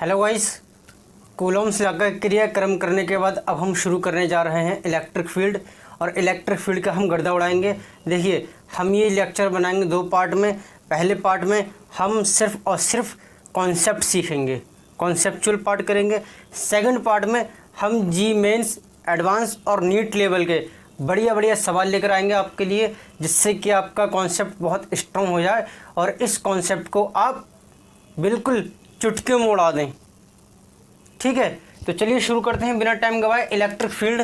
Hello guys, Coulomb's लगाकर क्रियाक्रम करने के बाद अब हम शुरू करने जा रहे हैं इलेक्ट्रिक फील्ड। और इलेक्ट्रिक फील्ड का हम गर्दा उड़ाएंगे। देखिए, हम ये लेक्चर बनाएंगे दो पार्ट में। पहले पार्ट में हम सिर्फ और सिर्फ कॉन्सेप्ट सीखेंगे, कॉन्सेप्चुअल पार्ट करेंगे। सेकंड पार्ट में हम जी मेंस, एडवांस और नीट लेवल के बढ़िया बढ़िया सवाल लेकर आएंगे आपके लिए, जिससे कि आपका कॉन्सेप्ट बहुत स्ट्रॉन्ग हो जाए और इस कॉन्सेप्ट को आप बिल्कुल चुटकी में उड़ा दें। ठीक है, तो चलिए शुरू करते हैं बिना टाइम गवाए। इलेक्ट्रिक फील्ड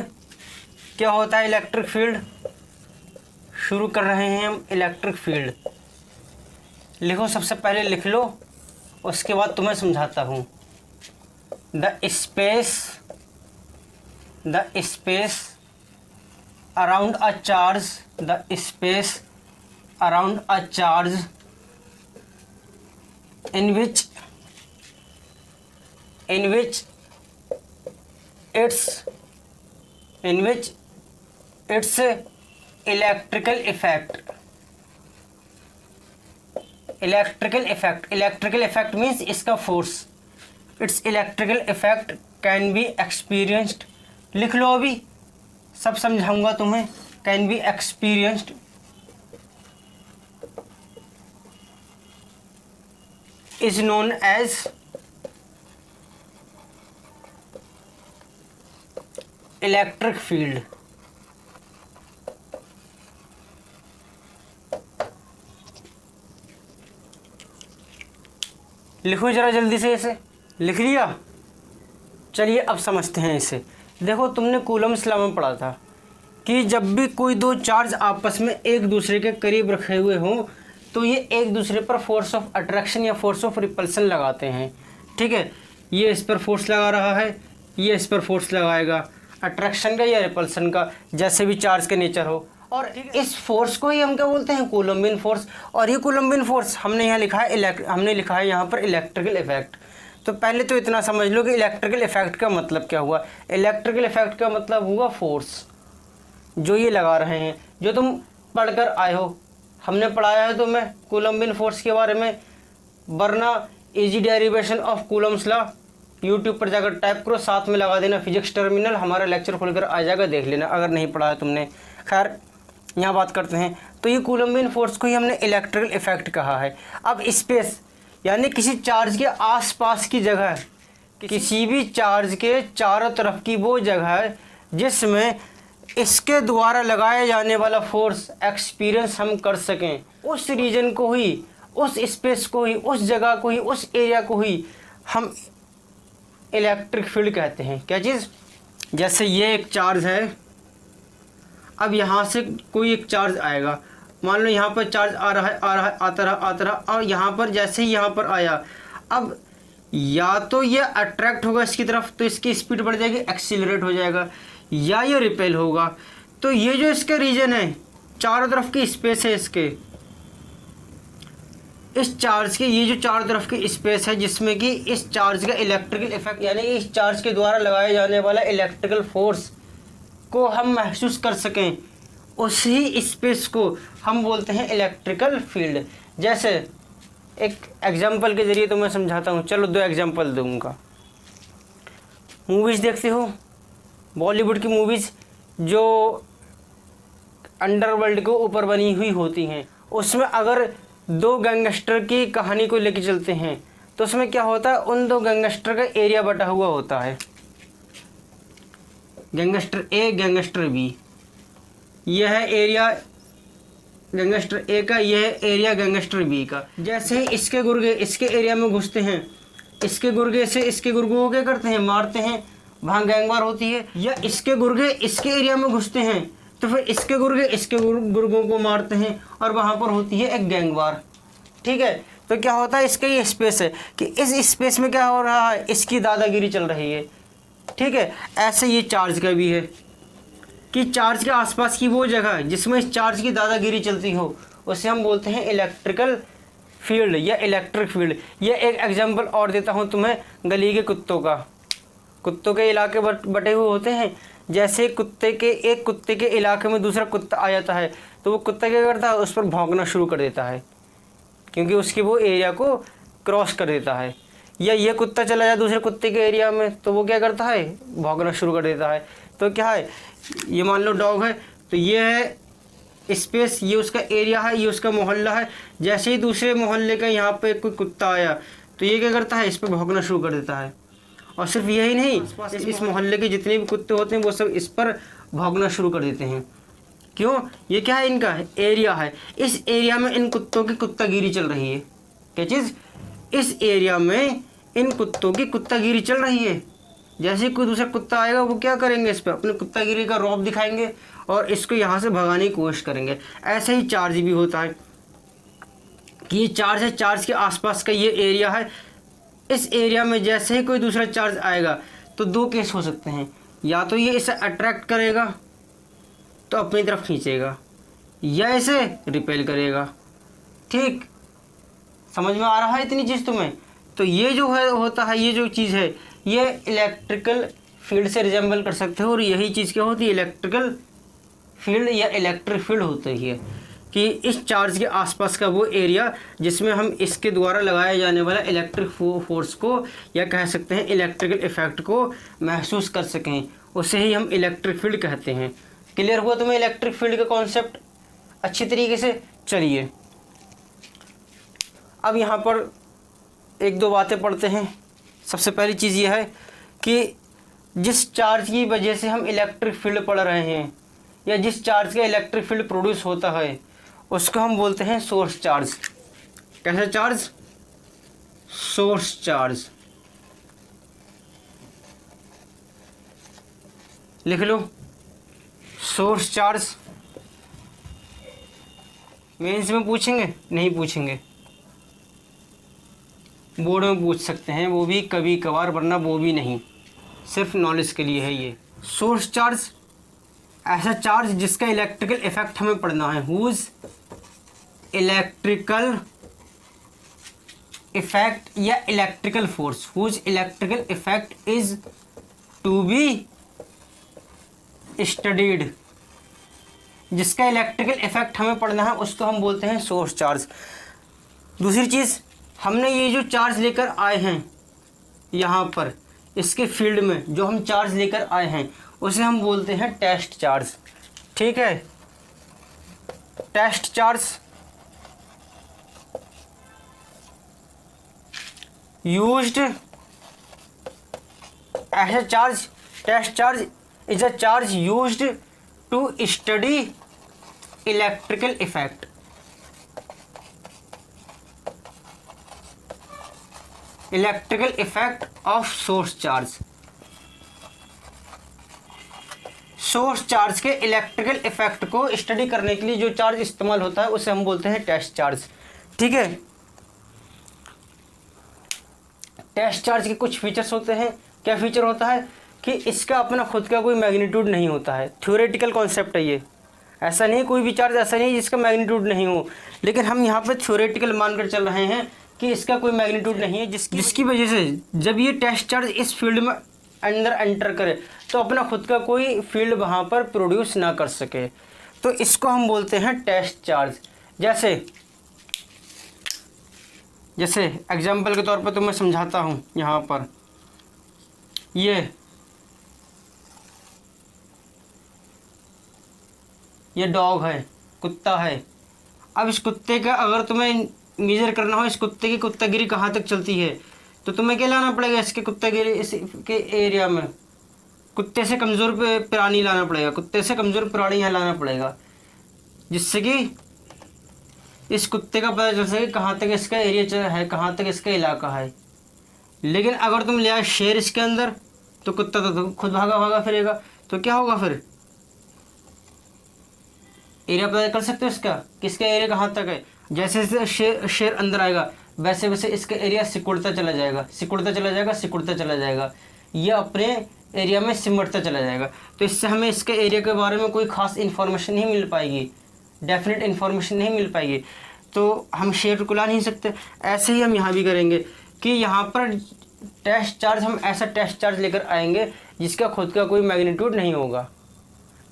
क्या होता है? इलेक्ट्रिक फील्ड शुरू कर रहे हैं हम। इलेक्ट्रिक फील्ड लिखो, सबसे पहले लिख लो, उसके बाद तुम्हें समझाता हूँ। The space around a charge, the space around a charge in which its electrical effect means इसका force, its electrical effect can be experienced। लिख लो, अभी सब समझाऊंगा तुम्हें। can be experienced is known as electric field. लिखो जरा जल्दी से, इसे लिख लिया? चलिए अब समझते हैं इसे। देखो, तुमने कूलम्स लॉ में पढ़ा था कि जब भी कोई दो चार्ज आपस में एक दूसरे के करीब रखे हुए हों तो ये एक दूसरे पर फोर्स ऑफ अट्रैक्शन या फोर्स ऑफ रिपल्सन लगाते हैं। ठीक है, ये इस पर फोर्स लगा रहा है, ये इस पर फोर्स लगाएगा, अट्रैक्शन का या रिपल्सन का, जैसे भी चार्ज के नेचर हो। और इस फोर्स को ही हम क्या बोलते हैं? कूलम्बिन फोर्स। और ये कूलम्बिन फोर्स हमने यहाँ लिखा है, यहाँ पर इलेक्ट्रिकल इफेक्ट। तो पहले तो इतना समझ लो कि इलेक्ट्रिकल इफेक्ट का मतलब क्या हुआ। इलेक्ट्रिकल इफेक्ट का मतलब हुआ फोर्स जो ये लगा रहे हैं, जो तुम पढ़कर आए हो। हमने पढ़ाया है तुम्हें कूलम्बिन फोर्स के बारे में, वरना easy derivation of Coulomb's law YouTube पर जाकर टाइप करो, साथ में लगा देना फिजिक्स टर्मिनल, हमारा लेक्चर खुलकर आ जाएगा, देख लेना अगर नहीं पढ़ा है तुमने। खैर, यहाँ बात करते हैं। तो ये कूलम्बिन फोर्स को ही हमने इलेक्ट्रिकल इफेक्ट कहा है। अब स्पेस यानी किसी चार्ज के आसपास की जगह, किसी भी चार्ज के चारों तरफ की वो जगह जिसमें इसके द्वारा लगाए जाने वाला फोर्स एक्सपीरियंस हम कर सकें, उस रीजन को ही, उस स्पेस को ही, उस जगह को ही, उस एरिया को ही हम इलेक्ट्रिक फील्ड कहते हैं। क्या चीज़? जैसे ये एक चार्ज है, अब यहाँ से कोई एक चार्ज आएगा, मान लो यहाँ पर चार्ज आ रहा है, आता रहा, और यहाँ पर जैसे ही यहाँ पर आया, अब या तो ये अट्रैक्ट होगा इसकी तरफ तो इसकी स्पीड बढ़ जाएगी, एक्सीलरेट हो जाएगा, या ये रिपेल होगा। तो ये जो इसका रीजन है, चारों तरफ की स्पेस है इसके, इस चार्ज के, ये जो चारों तरफ की स्पेस है जिसमें कि इस चार्ज का इलेक्ट्रिकल इफेक्ट यानी इस चार्ज के द्वारा लगाए जाने वाला इलेक्ट्रिकल फोर्स को हम महसूस कर सकें, उसी स्पेस को हम बोलते हैं इलेक्ट्रिकल फील्ड। जैसे एक एग्जांपल के ज़रिए तो मैं समझाता हूँ। चलो दो एग्जांपल दूंगा। मूवीज़ देखते हो, बॉलीवुड की मूवीज़ जो अंडरवर्ल्ड के ऊपर बनी हुई होती हैं, उसमें अगर दो गैंगस्टर की कहानी को लेकर चलते हैं तो उसमें क्या होता है? उन दो गैंगस्टर का एरिया बटा हुआ होता है, गैंगस्टर ए, गैंगस्टर बी। यह है एरिया गैंगस्टर ए का, यह है एरिया गैंगस्टर बी का। जैसे ही इसके गुर्गे इसके एरिया में घुसते हैं, इसके गुर्गे से इसके गुर्गों को क्या करते हैं? मारते हैं, वहाँ गैंगवार होती है। या इसके गुर्गे इसके एरिया में घुसते हैं तो फिर इसके गुर्गे इसके गुर्गों को मारते हैं और वहाँ पर होती है एक गैंगवार। ठीक है, तो क्या होता है? इसका ये स्पेस है कि इस स्पेस में क्या हो रहा है? इसकी दादागिरी चल रही है। ठीक है, ऐसे ये चार्ज का भी है कि चार्ज के आसपास की वो जगह जिसमें इस चार्ज की दादागिरी चलती हो, उसे हम बोलते हैं इलेक्ट्रिकल फील्ड या इलेक्ट्रिक फील्ड। ये एक एग्जांपल और देता हूँ तुम्हें, गली के कुत्तों का। कुत्तों के इलाके बटे हुए होते हैं। जैसे एक कुत्ते के इलाके में दूसरा कुत्ता आ जाता है तो वो कुत्ता क्या करता है? उस पर भौंकना शुरू कर देता है, क्योंकि उसकी वो एरिया को क्रॉस कर देता है। या ये कुत्ता चला जाए दूसरे कुत्ते के एरिया में तो वो क्या करता है, भौंकना शुरू कर देता है। तो क्या है, ये मान लो डॉग है, तो ये है स्पेस, ये उसका एरिया है, ये उसका मोहल्ला है। जैसे ही दूसरे मोहल्ले का यहाँ पे कोई कुत्ता आया तो ये क्या करता है, इस पर भौंकना शुरू कर देता है। और सिर्फ यही नहीं, इस मोहल्ले के जितने भी कुत्ते होते हैं वो सब इस पर भौंकना शुरू कर देते हैं। क्यों, ये क्या है, इनका एरिया है। इस एरिया में इन कुत्तों की कुत्तागिरी चल रही है। क्या चीज़, इस एरिया में इन कुत्तों की कुत्तागिरी चल रही है। जैसे ही कोई दूसरा कुत्ता आएगा वो क्या करेंगे, इस पर अपने कुत्तागिरी का रौब दिखाएंगे और इसको यहाँ से भगाने की कोशिश करेंगे। ऐसे ही चार्ज भी होता है कि ये चार्ज है, चार्ज के आसपास का ये एरिया है। इस एरिया में जैसे ही कोई दूसरा चार्ज आएगा तो दो केस हो सकते हैं, या तो ये इसे अट्रैक्ट करेगा तो अपनी तरफ खींचेगा, या इसे रिपेल करेगा। ठीक, समझ में आ रहा है इतनी चीज़ तुम्हें? तो ये जो है होता है, ये जो चीज़ है ये इलेक्ट्रिकल फील्ड से रिजेंबल कर सकते हो। और यही चीज़ क्या होती है, इलेक्ट्रिकल फील्ड या इलेक्ट्रिक फील्ड होती है कि इस चार्ज के आसपास का वो एरिया जिसमें हम इसके द्वारा लगाया जाने वाला इलेक्ट्रिक फोर्स को या कह सकते हैं इलेक्ट्रिकल इफेक्ट को महसूस कर सकें, उसे ही हम इलेक्ट्रिक फील्ड कहते हैं। क्लियर हुआ तुम्हें इलेक्ट्रिक फील्ड का कॉन्सेप्ट अच्छी तरीके से? चलिए अब यहाँ पर एक दो बातें पढ़ते हैं। सबसे पहली चीज़ ये है कि जिस चार्ज की वजह से हम इलेक्ट्रिक फील्ड पढ़ रहे हैं या जिस चार्ज का इलेक्ट्रिक फील्ड प्रोड्यूस होता है उसको हम बोलते हैं सोर्स चार्ज। कैसा चार्ज? Source charge. लिख लो, सोर्स चार्ज। मेंस में पूछेंगे? नहीं पूछेंगे, बोर्ड में पूछ सकते हैं, वो भी कभी कभार, वरना वो भी नहीं। सिर्फ नॉलेज के लिए है ये। सोर्स चार्ज ऐसा चार्ज जिसका इलेक्ट्रिकल इफेक्ट हमें पढ़ना है। हुज इलेक्ट्रिकल इफेक्ट या electrical force, whose electrical effect is to be studied. जिसका इलेक्ट्रिकल इफेक्ट हमें पढ़ना है उसको हम बोलते हैं सोर्स चार्ज। दूसरी चीज़, हमने ये जो चार्ज लेकर आए हैं यहाँ पर इसके फील्ड में जो हम चार्ज लेकर आए हैं उसे हम बोलते हैं टेस्ट चार्ज। ठीक है, टेस्ट चार्ज यूज्ड ऐसा charge, test charge is a charge used to study electrical effect. Electrical effect of source charge. Source charge के इलेक्ट्रिकल इफेक्ट को स्टडी करने के लिए जो चार्ज इस्तेमाल होता है उसे हम बोलते हैं टेस्ट चार्ज। ठीक है, टेस्ट चार्ज के कुछ फीचर्स होते हैं। क्या फीचर होता है कि इसका अपना खुद का कोई मैग्नीट्यूड नहीं होता है। थ्योरेटिकल कॉन्सेप्ट है ये, ऐसा नहीं कोई भी चार्ज ऐसा नहीं जिसका मैग्नीट्यूड नहीं हो, लेकिन हम यहाँ पे थ्योरेटिकल मानकर चल रहे हैं कि इसका कोई मैग्नीट्यूड नहीं है, जिसकी वजह से जब ये टेस्ट चार्ज इस फील्ड में अंदर एंटर करे तो अपना खुद का कोई फील्ड वहाँ पर प्रोड्यूस ना कर सके, तो इसको हम बोलते हैं टेस्ट चार्ज। जैसे एग्जाम्पल के तौर पर तो मैं समझाता हूँ। यहाँ पर ये डॉग है, कुत्ता है। अब इस कुत्ते का अगर तुम्हें मेजर करना हो इस कुत्ते की कुत्तागिरी कहाँ तक चलती है तो तुम्हें क्या लाना पड़ेगा, इसके कुत्तागिरी इसके एरिया में कुत्ते से कमज़ोर प्राणी लाना पड़ेगा, कुत्ते से कमज़ोर प्राणी यहाँ लाना पड़ेगा, जिससे कि इस कुत्ते का पता चल सके कहाँ तक इसका एरिया है, कहाँ तक इसका इलाका है। लेकिन अगर तुम ले आए शेर इसके अंदर तो कुत्ता तो खुद भागा फिरेगा, तो क्या होगा फिर? एरिया पता कर सकते हो इसका, किसका एरिया कहाँ तक है। जैसे जैसे शेर अंदर आएगा वैसे वैसे इसका एरिया सिकुड़ता चला जाएगा, ये अपने एरिया में सिमटता चला जाएगा। तो इससे हमें इसके एरिया के बारे में कोई ख़ास इन्फॉर्मेशन नहीं मिल पाएगी, डेफिनेट इन्फॉर्मेशन नहीं मिल पाएगी, तो हम शेर को ला नहीं सकते। ऐसे ही हम यहाँ भी करेंगे कि यहाँ पर टेस्ट चार्ज, हम ऐसा टेस्ट चार्ज लेकर आएंगे जिसका खुद का कोई मैग्नीट्यूड नहीं होगा,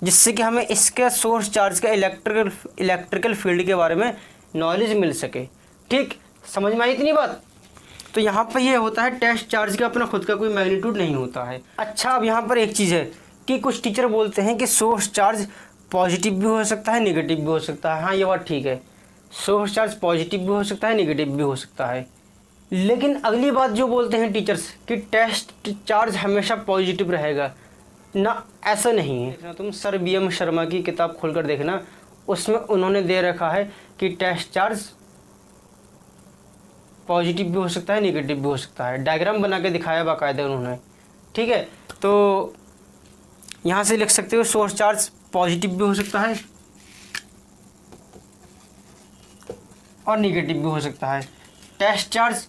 जिससे कि हमें इसके सोर्स चार्ज का इलेक्ट्रिकल फील्ड के बारे में नॉलेज मिल सके। ठीक, समझ में आई इतनी बात? तो यहाँ पर ये होता है टेस्ट चार्ज का अपना खुद का कोई मैग्नीट्यूड नहीं होता है। अच्छा, अब यहाँ पर एक चीज़ है कि कुछ टीचर बोलते हैं कि सोर्स चार्ज पॉजिटिव भी हो सकता है, नेगेटिव भी हो सकता है। हाँ, ये बात ठीक है, सोर्स चार्ज पॉजिटिव भी हो सकता है, नेगेटिव भी हो सकता है। लेकिन अगली बात जो बोलते हैं टीचर्स कि टेस्ट चार्ज हमेशा पॉजिटिव रहेगा ना, ऐसा नहीं है। देखना तुम सर BM शर्मा की किताब खोलकर देखना, उसमें उन्होंने दे रखा है कि टेस्ट चार्ज पॉजिटिव भी हो सकता है, नेगेटिव भी हो सकता है। डायग्राम बना के दिखाया बाकायदा उन्होंने, ठीक है। तो यहाँ से लिख सकते हो सोर्स चार्ज पॉजिटिव भी हो सकता है और नेगेटिव भी हो सकता है। Test charge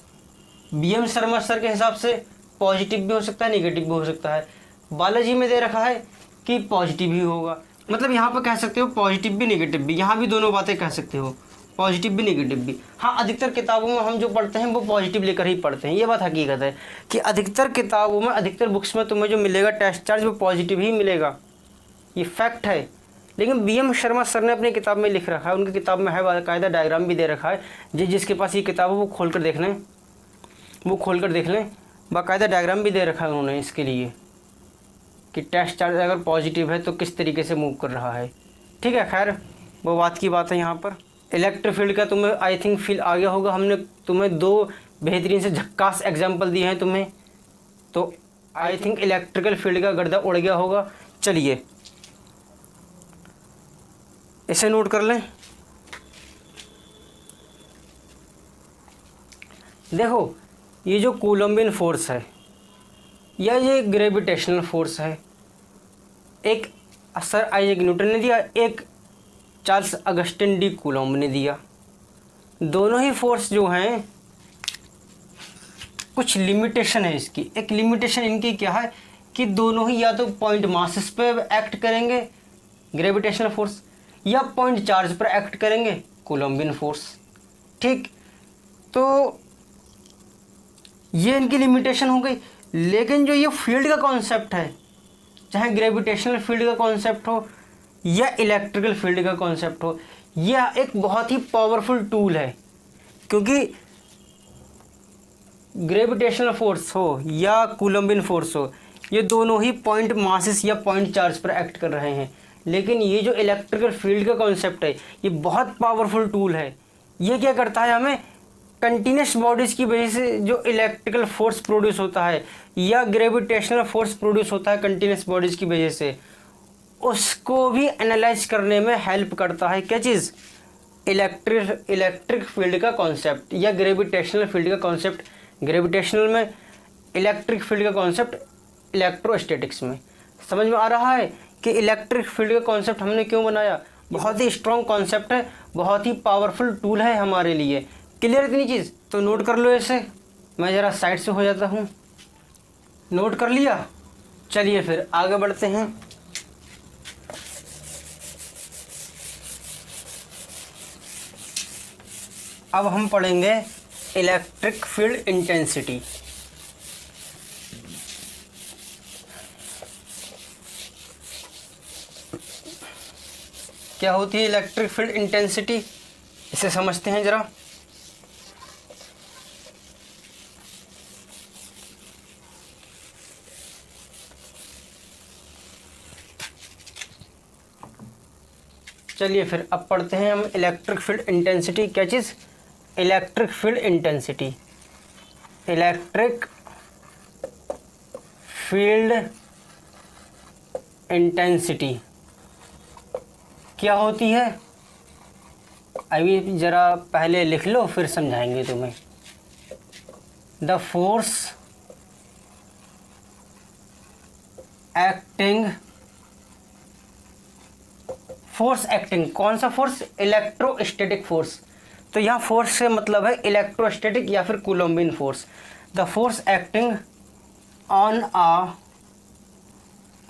BM Sharma sir के हिसाब से पॉजिटिव भी हो सकता है, नेगेटिव भी हो सकता है। बालाजी में दे रखा है कि पॉजिटिव ही होगा, मतलब यहाँ पर कह सकते हो पॉजिटिव भी नेगेटिव भी, यहाँ भी दोनों बातें कह सकते हो, पॉजिटिव भी नेगेटिव भी। हाँ, अधिकतर किताबों में हम जो पढ़ते हैं वो पॉजिटिव लेकर ही पढ़ते हैं, ये बात हकीकत है कि अधिकतर किताबों में, अधिकतर बुक्स में तुम्हें जो मिलेगा टेस्ट चार्ज वो पॉजिटिव ही मिलेगा, ये फैक्ट है। लेकिन BM शर्मा सर ने अपनी किताब में लिख रखा है, उनकी किताब में है बाकायदा डायग्राम भी दे रखा है। जिसके पास ये किताब है वो खोल कर देख लें, वो खोल कर देख लें, बाकायदा डायग्राम भी दे रखा है उन्होंने इसके लिए कि टेस्ट चार्ज अगर पॉजिटिव है तो किस तरीके से मूव कर रहा है। ठीक है, खैर वो बात की बात है। यहाँ पर इलेक्ट्रिक फील्ड का तुम्हें आई थिंक फील आ गया होगा, हमने तुम्हें 2 बेहतरीन से झक्कास एग्जाम्पल दिए हैं तुम्हें, तो आई थिंक इलेक्ट्रिकल फील्ड का गर्दा उड़ गया होगा। चलिए इसे नोट कर लें। देखो, ये जो कूलम्बियन फोर्स है या ये ग्रेविटेशनल फोर्स है, एक सर आइजैक न्यूटन ने दिया, एक चार्ल्स अगस्टिन डी कूलम्ब ने दिया। दोनों ही फोर्स जो हैं कुछ लिमिटेशन है इसकी। एक लिमिटेशन इनकी क्या है कि दोनों ही या तो पॉइंट मासेस पे एक्ट करेंगे ग्रेविटेशनल फोर्स, या पॉइंट चार्ज पर एक्ट करेंगे कूलम्बियन फोर्स। ठीक, तो ये इनकी लिमिटेशन हो गई। लेकिन जो ये फील्ड का कॉन्सेप्ट है, चाहे ग्रेविटेशनल फील्ड का कॉन्सेप्ट हो या इलेक्ट्रिकल फील्ड का कॉन्सेप्ट हो, यह एक बहुत ही पावरफुल टूल है। क्योंकि ग्रेविटेशनल फोर्स हो या कूलम्बियन फोर्स हो, ये दोनों ही पॉइंट मासेस या पॉइंट चार्ज पर एक्ट कर रहे हैं। लेकिन ये जो इलेक्ट्रिकल फील्ड का कॉन्सेप्ट है, ये बहुत पावरफुल टूल है। ये क्या करता है, हमें कंटिन्यूस बॉडीज़ की वजह से जो इलेक्ट्रिकल फोर्स प्रोड्यूस होता है या ग्रेविटेशनल फोर्स प्रोड्यूस होता है कंटिन्यूस बॉडीज़ की वजह से, उसको भी एनालाइज करने में हेल्प करता है। क्या चीज़? इलेक्ट्रिक फील्ड का कॉन्सेप्ट या ग्रेविटेशनल फील्ड का कॉन्सेप्ट। ग्रेविटेशनल में, इलेक्ट्रिक फील्ड का कॉन्सेप्ट इलेक्ट्रोस्टैटिक्स में। समझ में आ रहा है कि इलेक्ट्रिक फील्ड का कॉन्सेप्ट हमने क्यों बनाया? बहुत ही स्ट्रॉन्ग कॉन्सेप्ट है, बहुत ही पावरफुल टूल है हमारे लिए। क्लियर इतनी चीज़? तो नोट कर लो इसे। मैं ज़रा साइड से हो जाता हूँ। नोट कर लिया? चलिए फिर आगे बढ़ते हैं। अब हम पढ़ेंगे इलेक्ट्रिक फील्ड इंटेंसिटी। क्या होती है इलेक्ट्रिक फील्ड इंटेंसिटी? इसे समझते हैं जरा। चलिए फिर अब पढ़ते हैं हम इलेक्ट्रिक फील्ड इंटेंसिटी। क्या चीज़? Electric field intensity. Electric field intensity क्या होती है? अभी ज़रा पहले लिख लो फिर समझाएंगे तुम्हें। The force acting, force acting, कौन सा फोर्स? Electrostatic force. तो यहाँ फोर्स से मतलब है इलेक्ट्रोस्टैटिक या फिर Coulombian force. The force acting on a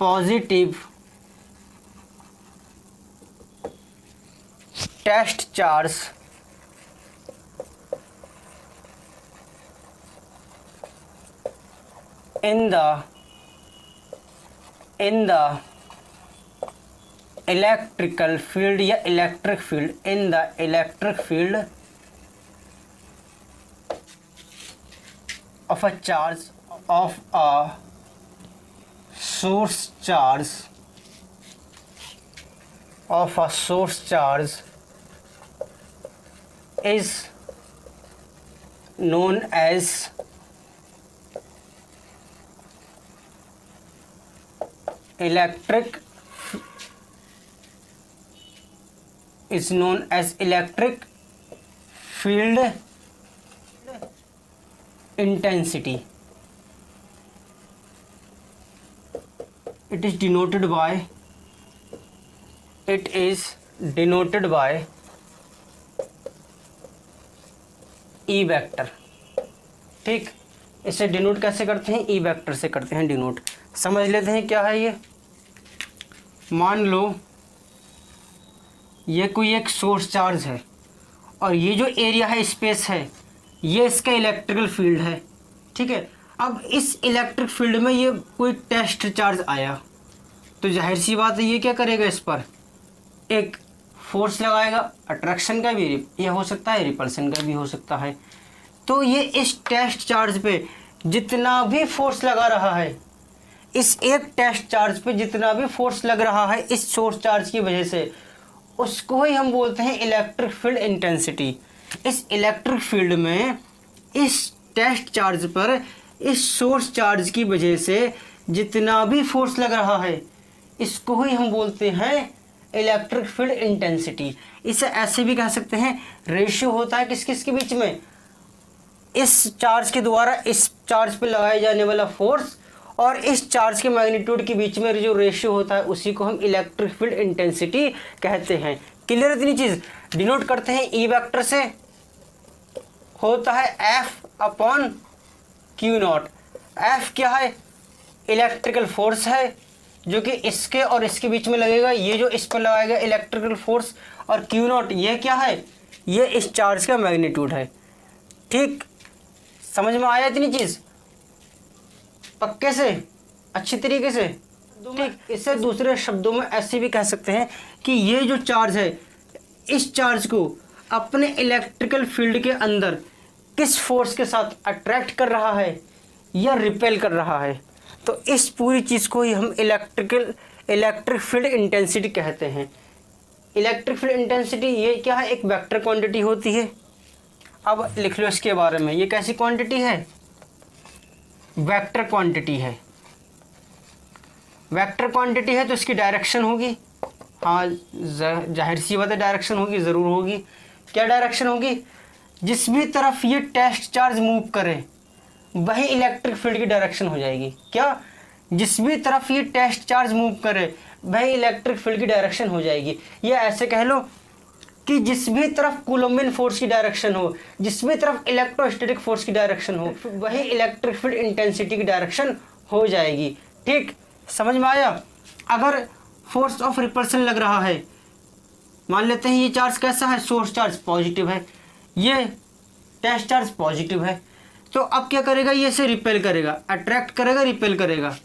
positive test charge in the electrical field या electric field, in the electric field of a charge of a source charge is known as electric field intensity. It is denoted by E vector. ठीक, इसे denote कैसे करते हैं? E vector से करते हैं denote. समझ लेते हैं क्या है ये। मान लो ये कोई एक सोर्स चार्ज है और ये जो एरिया है, स्पेस है, ये इसका इलेक्ट्रिकल फील्ड है। ठीक है, अब इस इलेक्ट्रिक फील्ड में ये कोई टेस्ट चार्ज आया तो जाहिर सी बात है ये क्या करेगा, इस पर एक फोर्स लगाएगा। अट्रैक्शन का भी ये हो सकता है, रिपल्सन का भी हो सकता है। तो ये इस टेस्ट चार्ज पे जितना भी फोर्स लगा रहा है, इस एक टेस्ट चार्ज पे जितना भी फोर्स लग रहा है इस सोर्स चार्ज की वजह से, उसको ही हम बोलते हैं इलेक्ट्रिक फील्ड इंटेंसिटी। इस इलेक्ट्रिक फील्ड में इस टेस्ट चार्ज पर इस सोर्स चार्ज की वजह से जितना भी फोर्स लग रहा है इसको ही हम बोलते हैं इलेक्ट्रिक फील्ड इंटेंसिटी। इसे ऐसे भी कह सकते हैं, रेशियो होता है किस किस के बीच में, इस चार्ज के द्वारा इस चार्ज पे लगाया जाने वाला फोर्स और इस चार्ज के मैग्नीट्यूड के बीच में जो रेशियो होता है उसी को हम इलेक्ट्रिक फील्ड इंटेंसिटी कहते हैं। क्लियर इतनी चीज़? डिनोट करते हैं ई वेक्टर से, होता है F/Q0। F क्या है? इलेक्ट्रिकल फोर्स है जो कि इसके और इसके बीच में लगेगा, ये जो इस पर लगाएगा इलेक्ट्रिकल फोर्स, और Q0 ये क्या है? ये इस चार्ज का मैग्नीट्यूड है। ठीक, समझ में आया इतनी चीज़? पक्के से, अच्छी तरीके से? ठीक, इसे दूसरे शब्दों में ऐसे भी कह सकते हैं कि ये जो चार्ज है, इस चार्ज को अपने इलेक्ट्रिकल फील्ड के अंदर किस फोर्स के साथ अट्रैक्ट कर रहा है या रिपेल कर रहा है। तो इस पूरी चीज़ को ही हम इलेक्ट्रिक फील्ड इंटेंसिटी कहते हैं। इलेक्ट्रिक फील्ड इंटेंसिटी ये क्या है? एक वेक्टर क्वांटिटी होती है। अब लिख लो इसके बारे में, ये कैसी क्वांटिटी है? वेक्टर क्वांटिटी है। वेक्टर क्वांटिटी है तो इसकी डायरेक्शन होगी, हाँ जाहिर सी बात है डायरेक्शन होगी, ज़रूर होगी। क्या डायरेक्शन होगी? जिस भी तरफ ये टेस्ट चार्ज मूव करे वही इलेक्ट्रिक फील्ड की डायरेक्शन हो जाएगी। क्या? जिस भी तरफ ये टेस्ट चार्ज मूव करे वही इलेक्ट्रिक फील्ड की डायरेक्शन हो जाएगी। या ऐसे कह लो कि जिस भी तरफ कूलम्बियन फोर्स की डायरेक्शन हो, जिस भी तरफ इलेक्ट्रोस्टैटिक फोर्स की डायरेक्शन हो, वही इलेक्ट्रिक फील्ड इंटेंसिटी की डायरेक्शन हो जाएगी। ठीक, समझ में आया? अगर फोर्स ऑफ रिपल्सन लग रहा है, मान लेते हैं ये चार्ज कैसा है? सोर्स चार्ज पॉजिटिव है, ये टेस्ट चार्ज पॉजिटिव है, तो अब क्या करेगा? ये इसे रिपेल करेगा, अट्रैक्ट करेगा, रिपेल करेगा,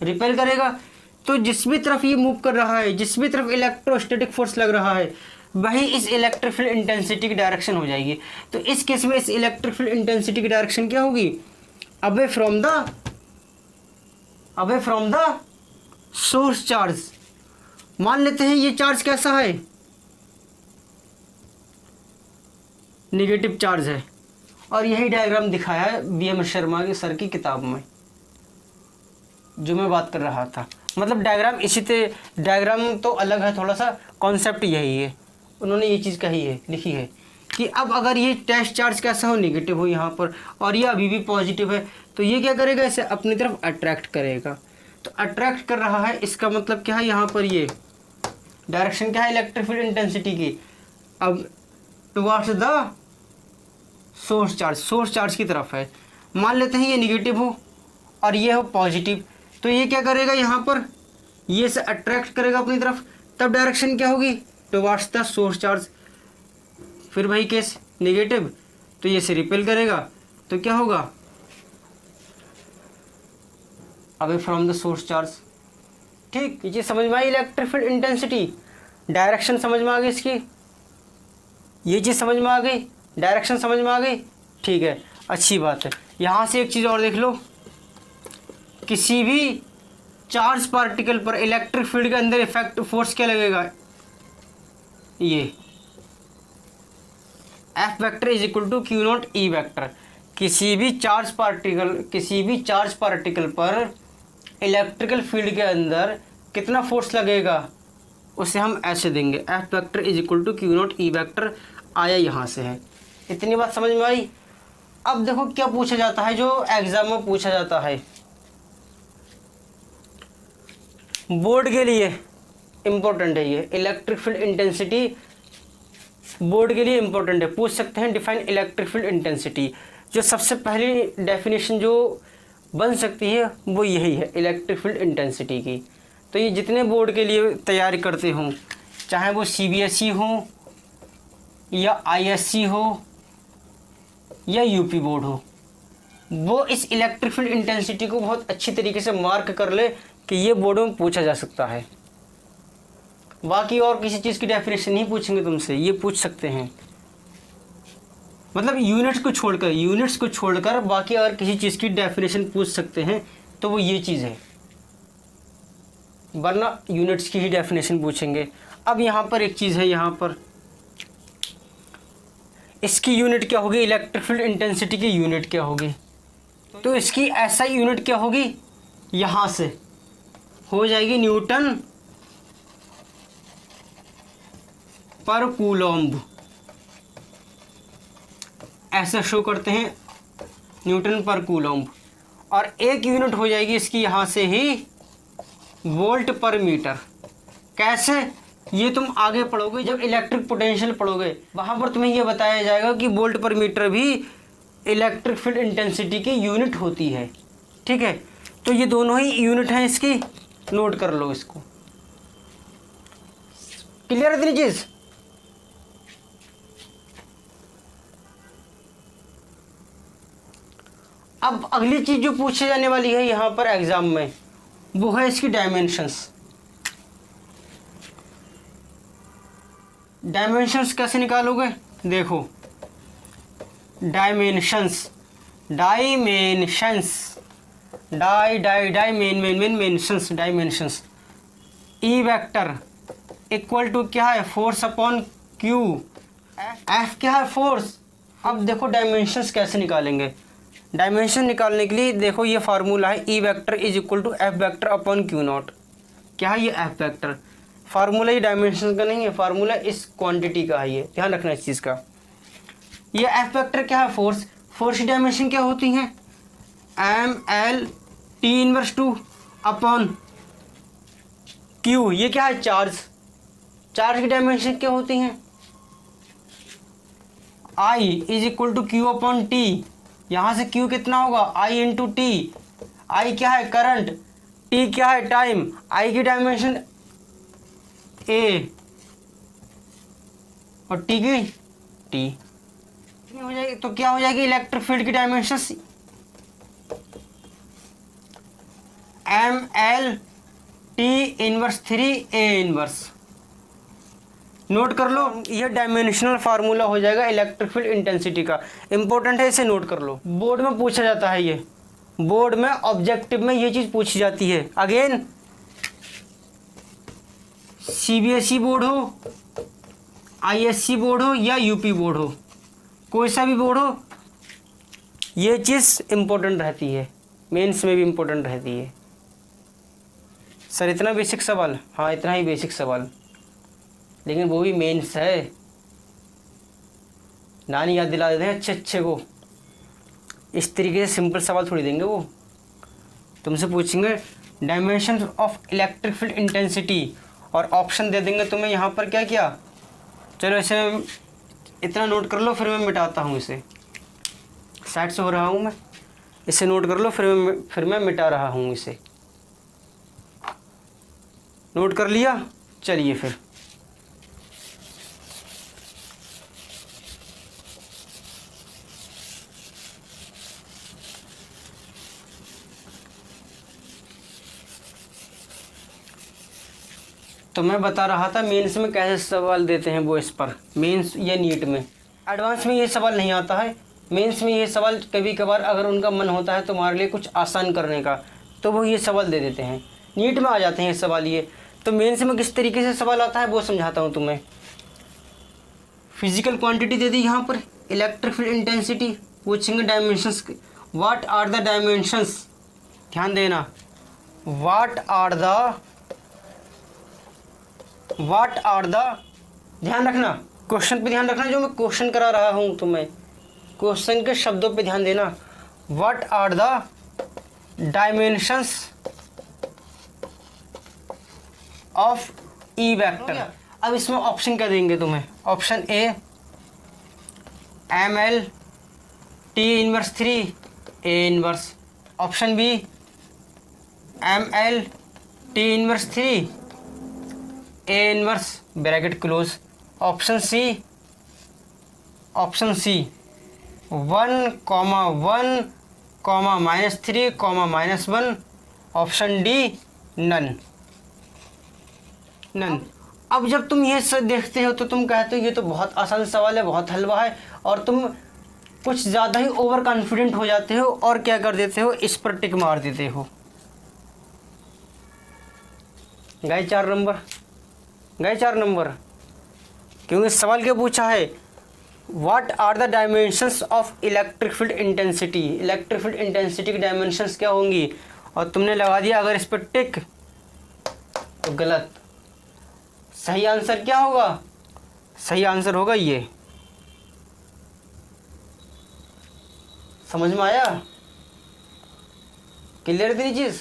रिपेल करेगा। तो जिस भी तरफ ये मूव कर रहा है, जिस भी तरफ इलेक्ट्रोस्टैटिक फोर्स लग रहा है, वही इस इलेक्ट्रिक फील्ड इंटेंसिटी की डायरेक्शन हो जाएगी। तो इस केस में इस इलेक्ट्रिक फील्ड इंटेंसिटी की डायरेक्शन क्या होगी? Away from the source charge. मान लेते हैं ये चार्ज कैसा है? नेगेटिव चार्ज है, और यही डायग्राम दिखाया है BM शर्मा की सर की किताब में जो मैं बात कर रहा था। मतलब डायग्राम तो अलग है, थोड़ा सा कॉन्सेप्ट यही है। उन्होंने ये चीज़ कही है, लिखी है कि अब अगर ये टेस्ट चार्ज कैसा हो? नेगेटिव हो यहाँ पर, और ये अभी भी पॉजिटिव है, तो ये क्या करेगा? इसे अपनी तरफ अट्रैक्ट करेगा। तो अट्रैक्ट कर रहा है, इसका मतलब क्या है? यहाँ पर ये डायरेक्शन क्या है इलेक्ट्रिक फील्ड इंटेंसिटी की? अब टुवर्ड्स द सोर्स चार्ज की तरफ है। मान लेते हैं ये निगेटिव हो और ये हो पॉजिटिव, तो ये क्या करेगा? यहाँ पर ये से अट्रैक्ट करेगा अपनी तरफ, तब डायरेक्शन क्या होगी? Towards the source charge. फिर वही केस निगेटिव, तो ये से रिपेल करेगा, तो क्या होगा? Away from the source charge. ठीक, ये चीज़ समझ में आई? इलेक्ट्रिक फील्ड इंटेंसिटी, डायरेक्शन समझ में आ गई इसकी, ये चीज़ समझ में आ गई, डायरेक्शन समझ में आ गई। ठीक है, अच्छी बात है। यहाँ से एक चीज़ और देख लो, किसी भी चार्ज पार्टिकल पर इलेक्ट्रिक फील्ड के अंदर इफेक्ट फोर्स क्या लगेगा, ये F vector is equal to q naught E vector. किसी भी चार्ज पार्टिकल पर इलेक्ट्रिकल फील्ड के अंदर कितना फोर्स लगेगा उसे हम ऐसे देंगे, F vector is equal to q naught E vector. आया यहाँ से है, इतनी बात समझ में आई। अब देखो क्या पूछा जाता है, जो एग्जाम में पूछा जाता है बोर्ड के लिए इम्पोर्टेंट है ये, इलेक्ट्रिक फील्ड इंटेंसिटी बोर्ड के लिए इम्पोर्टेंट है। पूछ सकते हैं डिफाइन इलेक्ट्रिक फील्ड इंटेंसिटी। जो सबसे पहली डेफिनेशन जो बन सकती है वो यही है इलेक्ट्रिक फील्ड इंटेंसिटी की। तो ये जितने बोर्ड के लिए तैयारी करते हों, चाहे वो CBSE हो या ISC हो या UP बोर्ड हो, वो इस इलेक्ट्रिक फील्ड इंटेंसिटी को बहुत अच्छी तरीके से मार्क कर ले कि ये बोर्ड में पूछा जा सकता है। बाकी और किसी चीज़ की डेफिनेशन नहीं पूछेंगे तुमसे, ये पूछ सकते हैं। मतलब यूनिट्स को छोड़कर बाकी अगर किसी चीज़ की डेफिनेशन पूछ सकते हैं तो वो ये चीज़ है, वरना यूनिट्स की ही डेफिनेशन पूछेंगे। अब यहाँ पर एक चीज़ है, यहाँ पर इसकी यूनिट क्या होगी, इलेक्ट्रिक फील्ड इंटेंसिटी की यूनिट क्या होगी, तो इसकी ऐसा यूनिट क्या होगी, यहाँ से हो जाएगी न्यूटन पर कूलम्ब। ऐसा शो करते हैं न्यूटन पर कूलम्ब। और एक यूनिट हो जाएगी इसकी यहाँ से ही वोल्ट पर मीटर। कैसे, ये तुम आगे पढ़ोगे जब इलेक्ट्रिक पोटेंशियल पढ़ोगे, वहाँ पर तुम्हें ये बताया जाएगा कि वोल्ट पर मीटर भी इलेक्ट्रिक फील्ड इंटेंसिटी की यूनिट होती है। ठीक है, तो ये दोनों ही यूनिट हैं इसकी, नोट कर लो इसको। क्लियर है इतनी चीज़? अब अगली चीज़ जो पूछी जाने वाली है यहाँ पर एग्जाम में, वो है इसकी डायमेंशंस। डायमेंशंस कैसे निकालोगे, देखो dimensions dimensions E vector equal to क्या है, फोर्स अपॉन क्यू। एफ क्या है, फोर्स। अब देखो डायमेंशंस कैसे निकालेंगे। डायमेंशन निकालने के लिए देखो ये फार्मूला है, E vector is equal to F vector upon q naught. क्या है ये एफ वेक्टर, फार्मूला ये डायमेंशन का नहीं है, फार्मूला इस क्वांटिटी का है, ये ध्यान रखना इस चीज़ का। ये एफ वेक्टर क्या है, फोर्स। फोर्स की डायमेंशन क्या होती हैं, mL/T⁻² अपॉन क्यू। ये क्या है, चार्ज। चार्ज की डायमेंशन क्या होती हैं, I is equal to q upon t. यहाँ से Q कितना होगा, I इंटू टी। I क्या है, करंट। T क्या है, टाइम। I की डायमेंशन A और T की T हो जाएगी। तो क्या हो जाएगी इलेक्ट्रिक फील्ड की डायमेंशन, mL/T⁻3A⁻। नोट कर लो, ये डायमेंशनल फार्मूला हो जाएगा इलेक्ट्रिक फील्ड इंटेंसिटी का। इंपॉर्टेंट है, इसे नोट कर लो, बोर्ड में पूछा जाता है। ये बोर्ड में ऑब्जेक्टिव में ये चीज़ पूछी जाती है। अगेन CBSE बोर्ड हो, ISC बोर्ड हो या UP बोर्ड हो, कोई सा भी बोर्ड हो, ये चीज़ इम्पोर्टेंट रहती है, मेंस में भी इम्पोर्टेंट रहती है। सर इतना बेसिक सवाल, हाँ इतना ही बेसिक सवाल, लेकिन वो भी मेंस है। नानी याद दिला देते हैं अच्छे को, इस तरीके से सिंपल सवाल थोड़ी देंगे वो। तुमसे पूछेंगे dimension of electric field intensity और ऑप्शन दे देंगे तुम्हें यहाँ पर क्या क्या। चलो इसे इतना नोट कर लो, फिर मैं मिटाता हूँ इसे। साइड से हो रहा हूँ मैं, इसे नोट कर लो, फिर मैं मिटा रहा हूँ इसे। नोट कर लिया, चलिए फिर। तो मैं बता रहा था मेंस में कैसे सवाल देते हैं वो, इस पर मेंस या नीट में। एडवांस में ये सवाल नहीं आता है, मेंस में ये सवाल कभी कभार अगर उनका मन होता है तुम्हारे लिए कुछ आसान करने का तो वो ये सवाल दे देते हैं, नीट में आ जाते हैं ये सवाल। ये तो मेंस में किस तरीके से सवाल आता है वो समझाता हूँ तुम्हें। फिजिकल क्वांटिटी दे दी यहाँ पर, इलेक्ट्रिक फील्ड इंटेंसिटी, पूछेंगे dimensions, what are the dimensions, ध्यान देना, व्हाट आर द ध्यान रखना, क्वेश्चन पे ध्यान रखना, जो मैं क्वेश्चन करा रहा हूँ तुम्हें, क्वेश्चन के शब्दों पे ध्यान देना। What are the dimensions of E vector. अब इसमें ऑप्शन क्या देंगे तुम्हें, option A ml t inverse 3 a inverse, option B ml t inverse 3 a inverse bracket close, option C 1, 1, -3, -1, option D none. अब जब तुम ये सब देखते हो तो तुम कहते हो ये तो बहुत आसान सवाल है, बहुत हलवा है, और तुम कुछ ज़्यादा ही ओवर कॉन्फिडेंट हो जाते हो और क्या कर देते हो, इस पर टिक मार देते हो। गए 4 नंबर, क्योंकि सवाल क्या पूछा है, what are the dimensions of electric field intensity, electric field intensity की डायमेंशंस क्या होंगी, और तुमने लगा दिया अगर इस पर टिक तो गलत। सही आंसर क्या होगा, सही आंसर होगा ये। समझ में आया, क्लियर थी चीज़,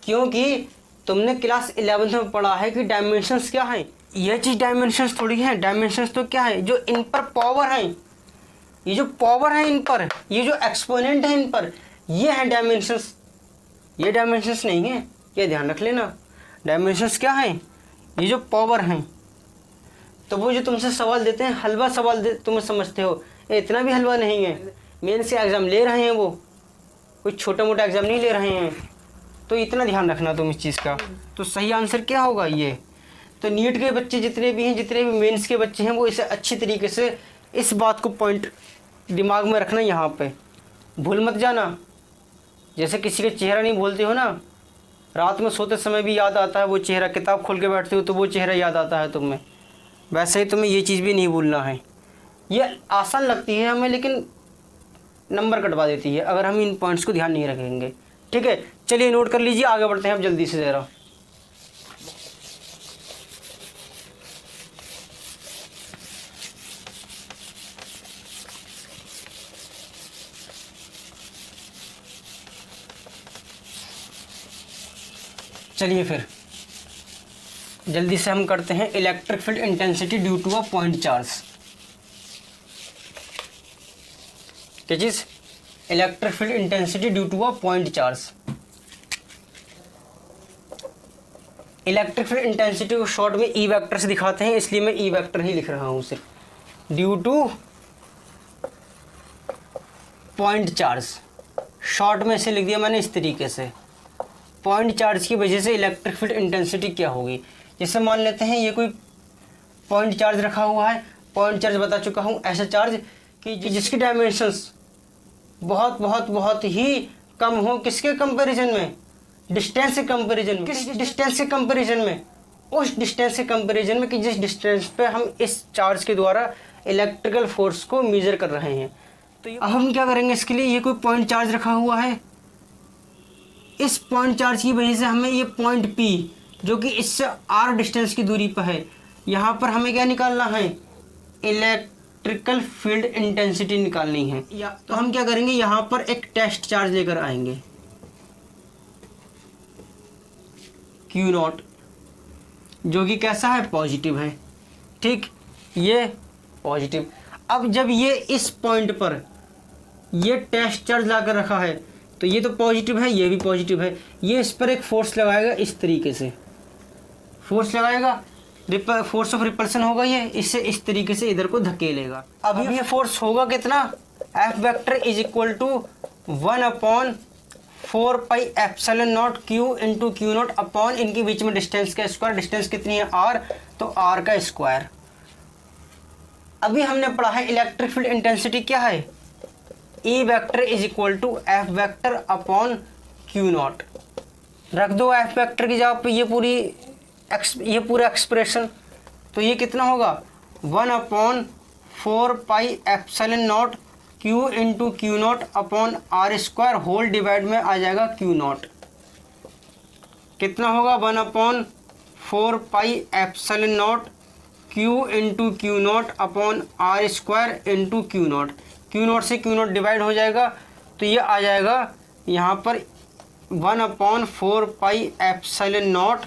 क्योंकि तुमने क्लास 11 में पढ़ा है कि डायमेंशंस क्या हैं। ये चीज़ डायमेंशंस थोड़ी है, डायमेंशंस तो क्या है, जो इन पर पावर है, ये जो पावर है इन पर, ये जो एक्सपोनेंट है इन पर, ये है डायमेंशंस, ये डायमेंशंस नहीं है, ये ध्यान रख लेना। डायमेंशंस क्या है, ये जो पावर हैं। तो वो जो तुमसे सवाल देते हैं हलवा सवाल तुम समझते हो, ये इतना भी हलवा नहीं है। मेंस से एग्ज़ाम ले रहे हैं, वो कोई छोटा मोटा एग्ज़ाम नहीं ले रहे हैं, तो इतना ध्यान रखना तुम इस चीज़ का। तो सही आंसर क्या होगा ये। तो नीट के बच्चे जितने भी हैं, जितने भी मेंस के बच्चे हैं, वो इसे अच्छी तरीके से इस बात को पॉइंट दिमाग में रखना, यहाँ पे भूल मत जाना। जैसे किसी का चेहरा नहीं भूलते हो ना, रात में सोते समय भी याद आता है वो चेहरा, किताब खोल के बैठते हो तो वो चेहरा याद आता है तुम्हें, वैसे ही तुम्हें ये चीज़ भी नहीं भूलना है। ये आसान लगती है हमें, लेकिन नंबर कटवा देती है अगर हम इन पॉइंट्स को ध्यान नहीं रखेंगे। ठीक है, चलिए नोट कर लीजिए, आगे बढ़ते हैं अब जल्दी से ज़रा। चलिए फिर जल्दी से हम करते हैं electric field intensity due to a point charge. क्या चीज़, electric field intensity due to a point charge. Electric field intensity को शॉर्ट में ई वेक्टर से दिखाते हैं, इसलिए मैं ई वेक्टर ही लिख रहा हूँ सिर्फ। Due to point charge, short में से लिख दिया मैंने इस तरीके से। पॉइंट चार्ज की वजह से इलेक्ट्रिक फील्ड इंटेंसिटी क्या होगी। जैसे मान लेते हैं ये कोई पॉइंट चार्ज रखा हुआ है, पॉइंट चार्ज बता चुका हूँ, ऐसा चार्ज कि जिसकी डायमेंशंस बहुत बहुत बहुत ही कम हो, किसके कंपैरिजन में, डिस्टेंस के कंपैरिजन में। किस डिस्टेंस के कंपैरिजन में, उस डिस्टेंस के कंपैरिजन में कि जिस डिस्टेंस पे हम इस चार्ज के द्वारा इलेक्ट्रिकल फोर्स को मेजर कर रहे हैं। तो अब हम क्या करेंगे इसके लिए, ये कोई पॉइंट चार्ज रखा हुआ है, इस पॉइंट चार्ज की वजह से हमें ये पॉइंट P जो कि इससे r डिस्टेंस की दूरी पर है, यहाँ पर हमें क्या निकालना है, इलेक्ट्रिकल फील्ड इंटेंसिटी निकालनी है। तो हम क्या करेंगे, यहाँ पर एक टेस्ट चार्ज लेकर आएंगे Q0, जो कि कैसा है, पॉजिटिव है। ठीक, ये पॉजिटिव। अब जब ये इस पॉइंट पर ये टेस्ट चार्ज लाकर रखा है तो ये तो पॉजिटिव है, ये भी पॉजिटिव है, ये इस पर एक फोर्स लगाएगा, इस तरीके से फोर्स लगाएगा, फोर्स ऑफ रिपल्सन होगा, ये इससे इस तरीके से इधर को धकेलेगा। अब ये फोर्स होगा कितना, F vector is equal to 1/4 pi epsilon naught Q into Q0 upon इनके बीच में डिस्टेंस का स्क्वायर। डिस्टेंस कितनी है, R, तो R का स्क्वायर। अभी हमने पढ़ा है इलेक्ट्रिक फील्ड इंटेंसिटी क्या है, E vector is equal to F vector upon q naught. रख दो एफ वेक्टर की जगह पे ये पूरा एक्सप्रेशन, तो ये कितना होगा 1/4πε0 Q into Q naught upon are square whole divide में आ जाएगा क्यू नॉट। कितना होगा 1/4πε0 Q into Q naught upon are square into Q naught. Q naught से क्यू नॉट डिवाइड हो जाएगा, तो ये आ जाएगा यहाँ पर 1/4πε0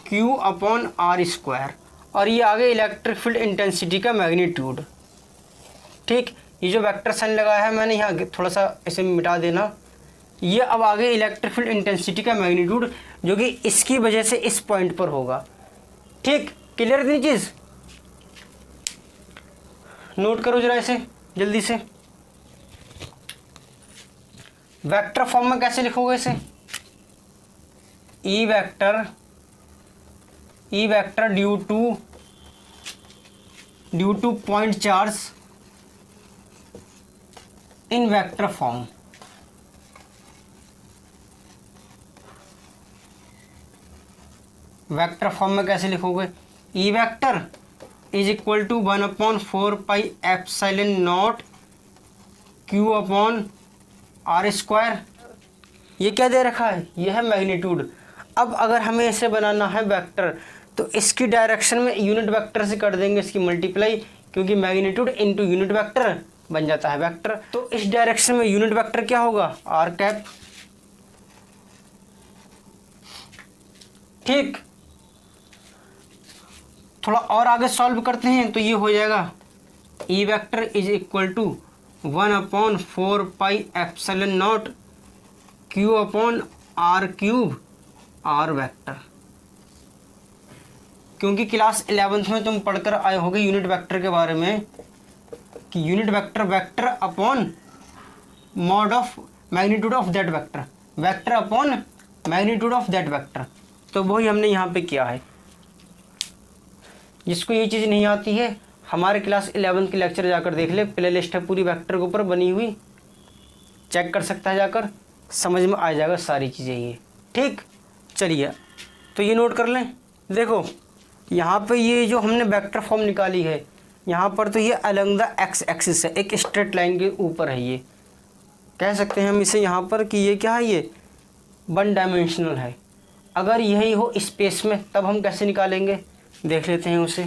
क्यू अपॉन आर स्क्वायर, और ये आगे इलेक्ट्रिक फील्ड इंटेंसिटी का मैग्नीट्यूड। ठीक, ये जो वेक्टर साइन लगाया है मैंने यहाँ थोड़ा सा इसे मिटा देना। ये अब आगे इलेक्ट्रिक फील्ड इंटेंसिटी का मैग्नीट्यूड जो कि इसकी वजह से इस पॉइंट पर होगा। ठीक, क्लियर इतनी चीज़? नोट करो जरा इसे जल्दी से। वेक्टर फॉर्म में कैसे लिखोगे इसे? E vector due to point charge in vector form. Vector form में कैसे लिखोगे? E vector is equal to 1/4πε0 Q upon are square. ये क्या दे रखा है? ये है मैग्नीट्यूड। अब अगर हमें इसे बनाना है वेक्टर, तो इसकी डायरेक्शन में यूनिट वेक्टर से कर देंगे इसकी मल्टीप्लाई, क्योंकि मैग्नीट्यूड इनटू यूनिट वेक्टर बन जाता है वेक्टर। तो इस डायरेक्शन में यूनिट वेक्टर क्या होगा? R cap. ठीक, थोड़ा और आगे सॉल्व करते हैं तो ये हो जाएगा E vector is equal to 1/4πε0 Q upon R cube R vector. क्योंकि क्लास 11th में तुम पढ़कर आए होगे यूनिट वेक्टर के बारे में कि unit vector vector upon mod of magnitude of that vector, vector upon magnitude of that vector. तो वही हमने यहाँ पे किया है। जिसको ये चीज़ नहीं आती है हमारे क्लास 11 के लेक्चर जाकर देख ले, प्ले लिस्ट है पूरी वेक्टर के ऊपर बनी हुई, चेक कर सकता है जाकर, समझ में आ जाएगा सारी चीज़ें ये। ठीक, चलिए तो ये नोट कर लें। देखो यहाँ पे ये जो हमने वेक्टर फॉर्म निकाली है, यहाँ पर तो ये अलॉन्ग द एक्स एक्सिस है, एक स्ट्रेट लाइन के ऊपर है। ये कह सकते हैं हम इसे यहाँ पर कि ये क्या है, ये 1 डायमेंशनल है। अगर यही हो स्पेस में तब हम कैसे निकालेंगे, देख लेते हैं उसे।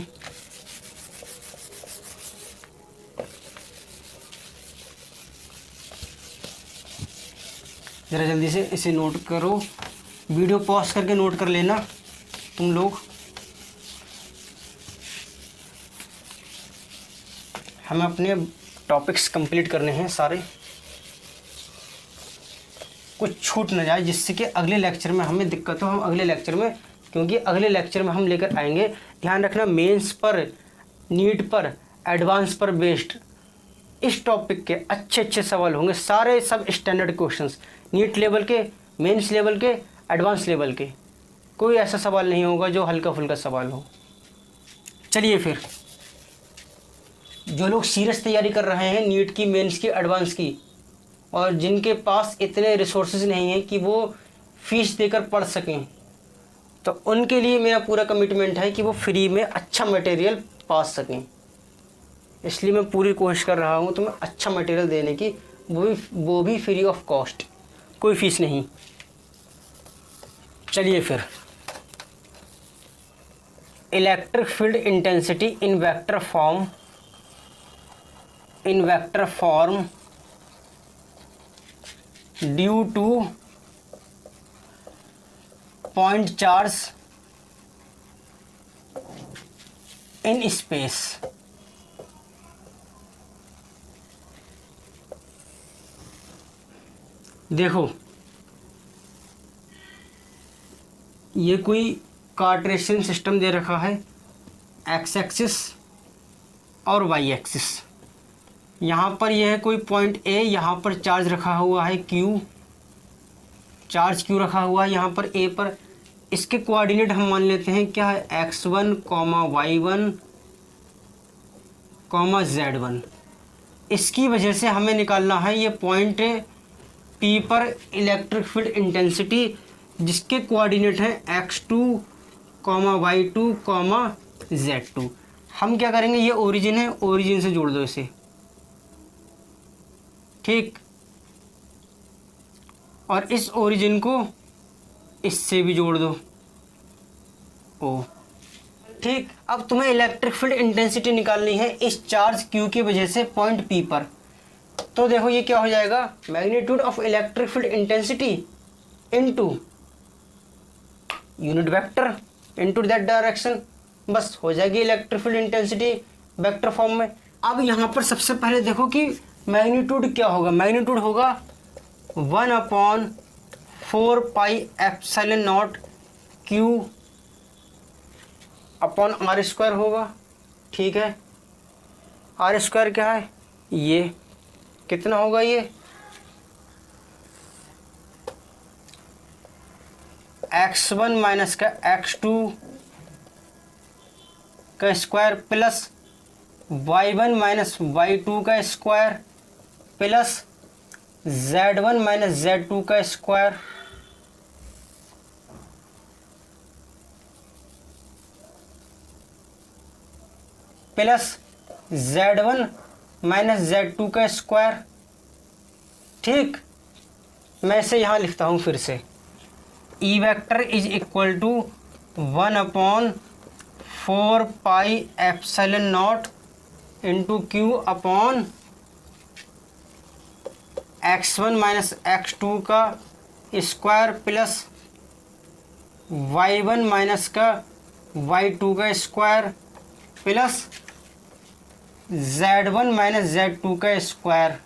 ज़रा जल्दी से इसे नोट करो, वीडियो पॉज करके नोट कर लेना तुम लोग। हमें अपने टॉपिक्स कंप्लीट करने हैं सारे, कुछ छूट न जाए जिससे कि अगले लेक्चर में हमें दिक्कत हो। हम अगले लेक्चर में, क्योंकि अगले लेक्चर में हम लेकर आएंगे, ध्यान रखना, मेंस पर, नीट पर, एडवांस पर बेस्ड इस टॉपिक के अच्छे सवाल होंगे सारे, सब स्टैंडर्ड क्वेश्चंस, नीट लेवल के, मेंस लेवल के, एडवांस लेवल के। कोई ऐसा सवाल नहीं होगा जो हल्का फुल्का सवाल हो। चलिए फिर, जो लोग सीरियस तैयारी कर रहे हैं नीट की, मेंस की, एडवांस की, और जिनके पास इतने रिसोर्सेज नहीं हैं कि वो फीस देकर पढ़ सकें, तो उनके लिए मेरा पूरा कमिटमेंट है कि वो फ्री में अच्छा मटेरियल पा सकें। इसलिए मैं पूरी कोशिश कर रहा हूँ तुम्हें अच्छा मटेरियल देने की, वो भी फ्री ऑफ कॉस्ट, कोई फीस नहीं। चलिए फिर, electric field intensity in vector form due to point charge in space. देखो ये कोई कार्टेशियन सिस्टम दे रखा है, एक्स एक्सिस और वाई एक्सिस। यहाँ पर यह है कोई पॉइंट ए, यहाँ पर चार्ज रखा हुआ है क्यू, चार्ज क्यू रखा हुआ है यहाँ पर ए पर। इसके कोऑर्डिनेट हम मान लेते हैं क्या है, x1, y1, z1। इसकी वजह से हमें निकालना है ये पॉइंट पी पर इलेक्ट्रिक फील्ड इंटेंसिटी, जिसके कोऑर्डिनेट हैं x2, y2, z2। हम क्या करेंगे, ये ओरिजिन है, ओरिजिन से जोड़ दो इसे, ठीक, और इस ओरिजिन को इससे भी जोड़ दो, ओ ठीक। अब तुम्हें इलेक्ट्रिक फील्ड इंटेंसिटी निकालनी है इस चार्ज Q की वजह से पॉइंट P पर। तो देखो ये क्या हो जाएगा, magnitude of electric field intensity into unit vector into that direction, बस हो जाएगी electric field intensity vector form में। अब यहाँ पर सबसे पहले देखो कि मैग्नीट्यूड क्या होगा, मैग्नीट्यूड होगा 1/4 pi epsilon naught Q upon are square होगा, ठीक है। आर स्क्वायर क्या है, ये कितना होगा, ये x1 माइनस का x2 का square plus y1 minus y2 का square plus z1 minus z2 का square plus z1 minus z2 का स्क्वायर, ठीक। मैं इसे यहाँ लिखता हूँ फिर से, E vector is equal to 1/4 pi epsilon naught into Q upon x1 minus x2 का स्क्वायर प्लस y1 माइनस का y2 का square plus z1 minus z2 का स्क्वायर।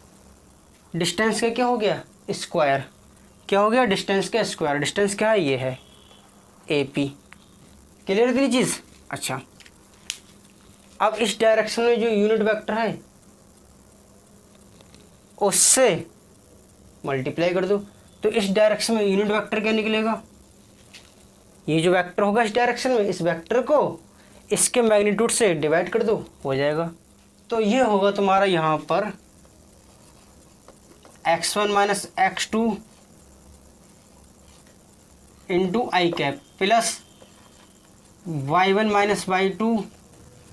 डिस्टेंस का क्या हो गया, स्क्वायर, क्या हो गया, डिस्टेंस का स्क्वायर। डिस्टेंस क्या है, ये है AP। क्लियर थी चीज़, अच्छा। अब इस डायरेक्शन में जो यूनिट वेक्टर है उससे मल्टीप्लाई कर दो, तो इस डायरेक्शन में यूनिट वेक्टर क्या निकलेगा, ये जो वेक्टर होगा इस डायरेक्शन में, इस वेक्टर को इसके मैग्नीट्यूड से डिवाइड कर दो, हो जाएगा। तो ये होगा तुम्हारा यहाँ पर x1 minus x2 into I cap plus y1 minus y2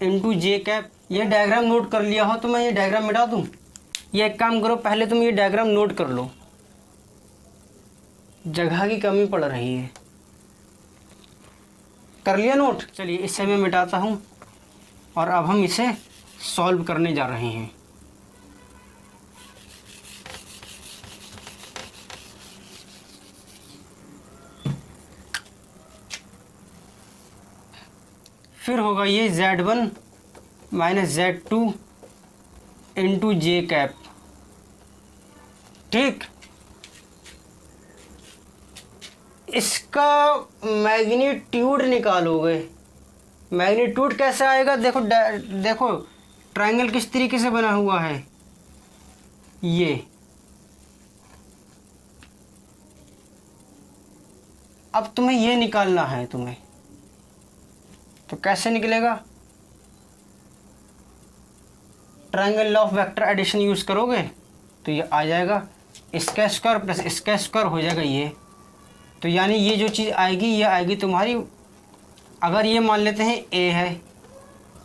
into J cap. ये डायग्राम नोट कर लिया हो तो मैं ये डायग्राम मिटा दूँ, ये एक काम करो, पहले तुम ये डायग्राम नोट कर लो, जगह की कमी पड़ रही है। कर लिया नोट, चलिए इसे मैं मिटाता हूँ और अब हम इसे सॉल्व करने जा रहे हैं। फिर होगा ये z1 minus z2 into J cap, ठीक। इसका मैग्नीट्यूड निकालोगे, मैग्नीट्यूड कैसे आएगा, देखो देखो ट्रायंगल किस तरीके से बना हुआ है, ये अब तुम्हें ये निकालना है तुम्हें, तो कैसे निकलेगा, triangle law of vector addition use करोगे तो ये आ जाएगा, इसका स्क्वायर प्लस इसका स्क्वायर हो जाएगा ये। तो यानी ये जो चीज़ आएगी ये आएगी तुम्हारी, अगर ये मान लेते हैं a है,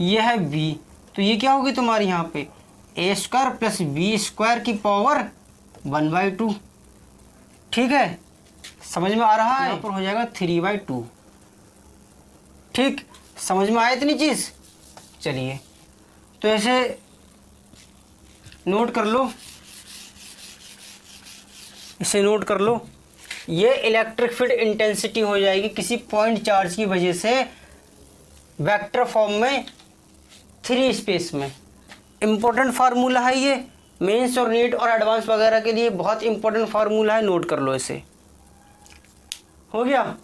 ये है b, तो ये क्या होगी तुम्हारी यहाँ पे a square plus b square की पावर 1/2, ठीक है। समझ में आ रहा है, यहाँ पर हो जाएगा 3/2, ठीक। समझ में आया इतनी चीज़, चलिए तो ऐसे नोट कर लो, इसे नोट कर लो। ये इलेक्ट्रिक फील्ड इंटेंसिटी हो जाएगी किसी पॉइंट चार्ज की वजह से वेक्टर फॉर्म में 3 स्पेस में। इम्पोर्टेंट फार्मूला है ये, मेंस और नीट और एडवांस वगैरह के लिए बहुत इंपॉर्टेंट फार्मूला है, नोट कर लो इसे। हो गया,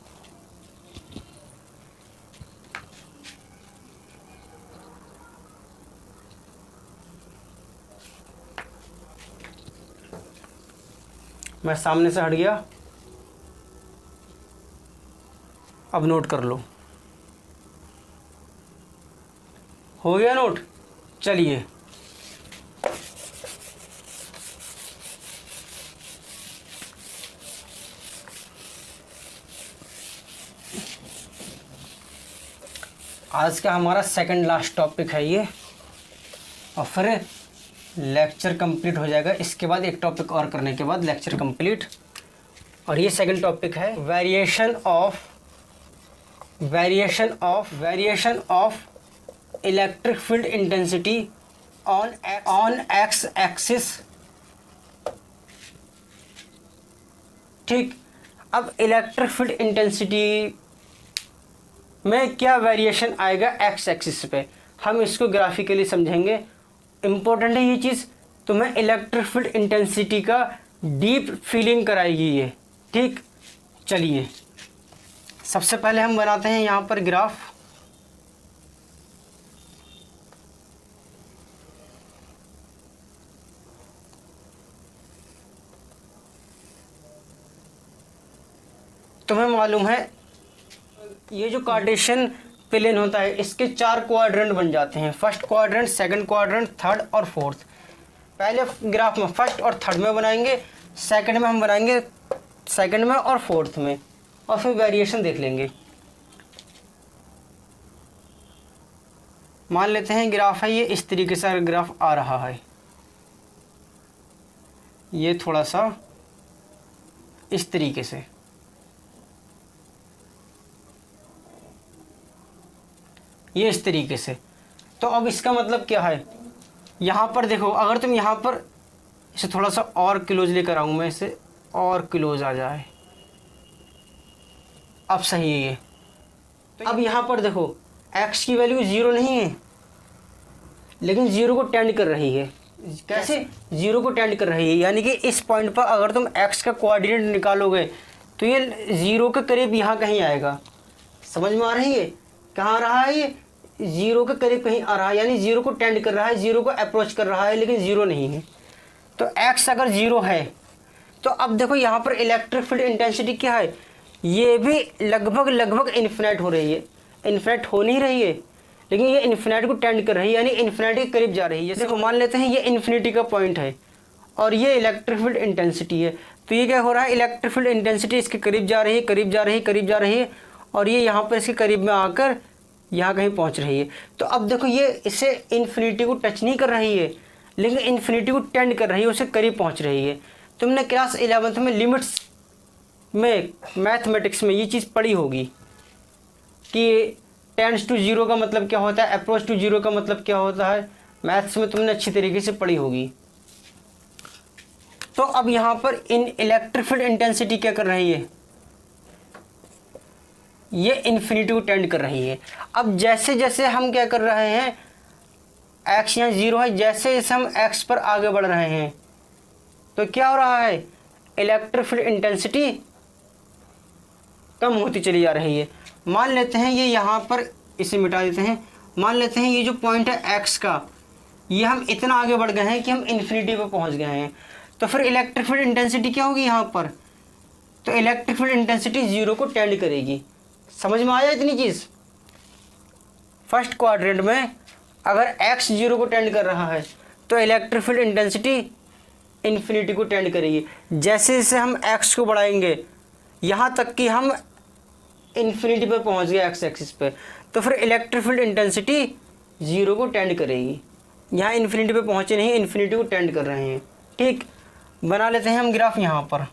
मैं सामने से हट गया, अब नोट कर लो। हो गया नोट, चलिए आज का हमारा सेकंड लास्ट टॉपिक है ये, और फिर लेक्चर कंप्लीट हो जाएगा। इसके बाद एक टॉपिक और करने के बाद लेक्चर कंप्लीट। और ये सेकंड टॉपिक है variation of electric field intensity on x axis. ठीक, अब इलेक्ट्रिक फील्ड इंटेंसिटी में क्या वेरिएशन आएगा एक्स एक्सिस पे, हम इसको ग्राफिकली समझेंगे। इम्पोर्टेंट है ये चीज़, तुम्हें इलेक्ट्रिक फील्ड इंटेंसिटी का डीप फीलिंग कराएगी ये। ठीक, चलिए सबसे पहले हम बनाते हैं यहाँ पर ग्राफ। तुम्हें मालूम है ये जो कार्टेशियन प्लेन होता है इसके 4 क्वाड्रेंट बन जाते हैं, first quadrant, second quadrant, third और फोर्थ। पहले ग्राफ में फर्स्ट और थर्ड में बनाएंगे, सेकंड में हम बनाएंगे सेकंड में और फोर्थ में, और फिर वेरिएशन देख लेंगे। मान लेते हैं ग्राफ है ये इस तरीके से ग्राफ आ रहा है, ये थोड़ा सा इस तरीके से, ये इस तरीके से। तो अब इसका मतलब क्या है, यहाँ पर देखो, अगर तुम यहाँ पर इसे थोड़ा सा और क्लोज लेकर आऊँ मैं, इसे और क्लोज आ जाए, अब सही है ये। तो अब यहाँ पर देखो x की वैल्यू 0 नहीं है, लेकिन 0 को टेंड कर रही है। कैसे 0 को टेंड कर रही है, यानी कि इस पॉइंट पर अगर तुम x का कोऑर्डिनेट निकालोगे तो ये 0 के करीब यहाँ कहीं आएगा। समझ में आ रही है, कहाँ आ रहा है ये, 0 के करीब कहीं आ रहा है, यानी 0 को टेंड कर रहा है, 0 को अप्रोच कर रहा है, लेकिन 0 नहीं है। तो x अगर 0 है तो अब देखो यहाँ पर इलेक्ट्रिक फील्ड इंटेंसिटी क्या है, ये भी लगभग इन्फिनिट हो रही है। इन्फिनिट हो नहीं रही है, लेकिन ये इन्फिनिट को टेंड कर रही है, यानी इन्फिनिटी के करीब जा रही है। देखो मान लेते हैं ये इन्फिनिटी का पॉइंट है और ये इलेक्ट्रिक फील्ड इंटेंसिटी है, तो ये क्या हो रहा है, इलेक्ट्रिक फील्ड इंटेंसिटी इसके करीब जा रही है, करीब जा रही है, और ये यहाँ पर इसके करीब में आकर यहाँ कहीं पहुँच रही है। तो अब देखो ये इसे इन्फिनिटी को टच नहीं कर रही है, लेकिन इन्फिनिटी को टेंड कर रही है, उसे करीब पहुँच रही है। तुमने क्लास 11th में लिमिट्स में मैथमेटिक्स में ये चीज़ पढ़ी होगी कि टेंड्स टू 0 का मतलब क्या होता है, अप्रोच टू 0 का मतलब क्या होता है, मैथ्स में तुमने अच्छी तरीके से पढ़ी होगी। तो अब यहाँ पर इन इलेक्ट्रिक फील्ड इंटेंसिटी क्या कर रही है, ये इन्फिनिटी को टेंड कर रही है। अब जैसे जैसे हम क्या कर रहे हैं, x यहाँ 0 है, जैसे जैसे हम x पर आगे बढ़ रहे हैं तो क्या हो रहा है, इलेक्ट्रिक फील्ड इंटेंसिटी कम होती चली जा रही है। मान लेते हैं ये यहाँ पर, इसे मिटा देते हैं, मान लेते हैं ये जो पॉइंट है x का, ये हम इतना आगे बढ़ गए हैं कि हम इन्फिनिटी पर पहुँच गए हैं। तो फिर इलेक्ट्रिक फील्ड इंटेंसिटी क्या होगी यहाँ पर, तो इलेक्ट्रिक फील्ड इंटेंसिटी 0 को टेंड करेगी। समझ में आया इतनी चीज़। फर्स्ट क्वाड्रेंट में अगर x 0 को टेंड कर रहा है तो इलेक्ट्रिक फील्ड इंटेंसिटी इन्फिनिटी को टेंड करेगी। जैसे जैसे हम x को बढ़ाएंगे यहाँ तक कि हम इन्फिनिटी पर पहुँच गए x एक्सिस पे, तो फिर इलेक्ट्रिक फील्ड इंटेंसिटी 0 को टेंड करेगी। यहाँ इन्फिनिटी पे पहुँचे नहीं, इन्फिनिटी को टेंड कर रहे हैं। ठीक, बना लेते हैं हम ग्राफ यहाँ पर।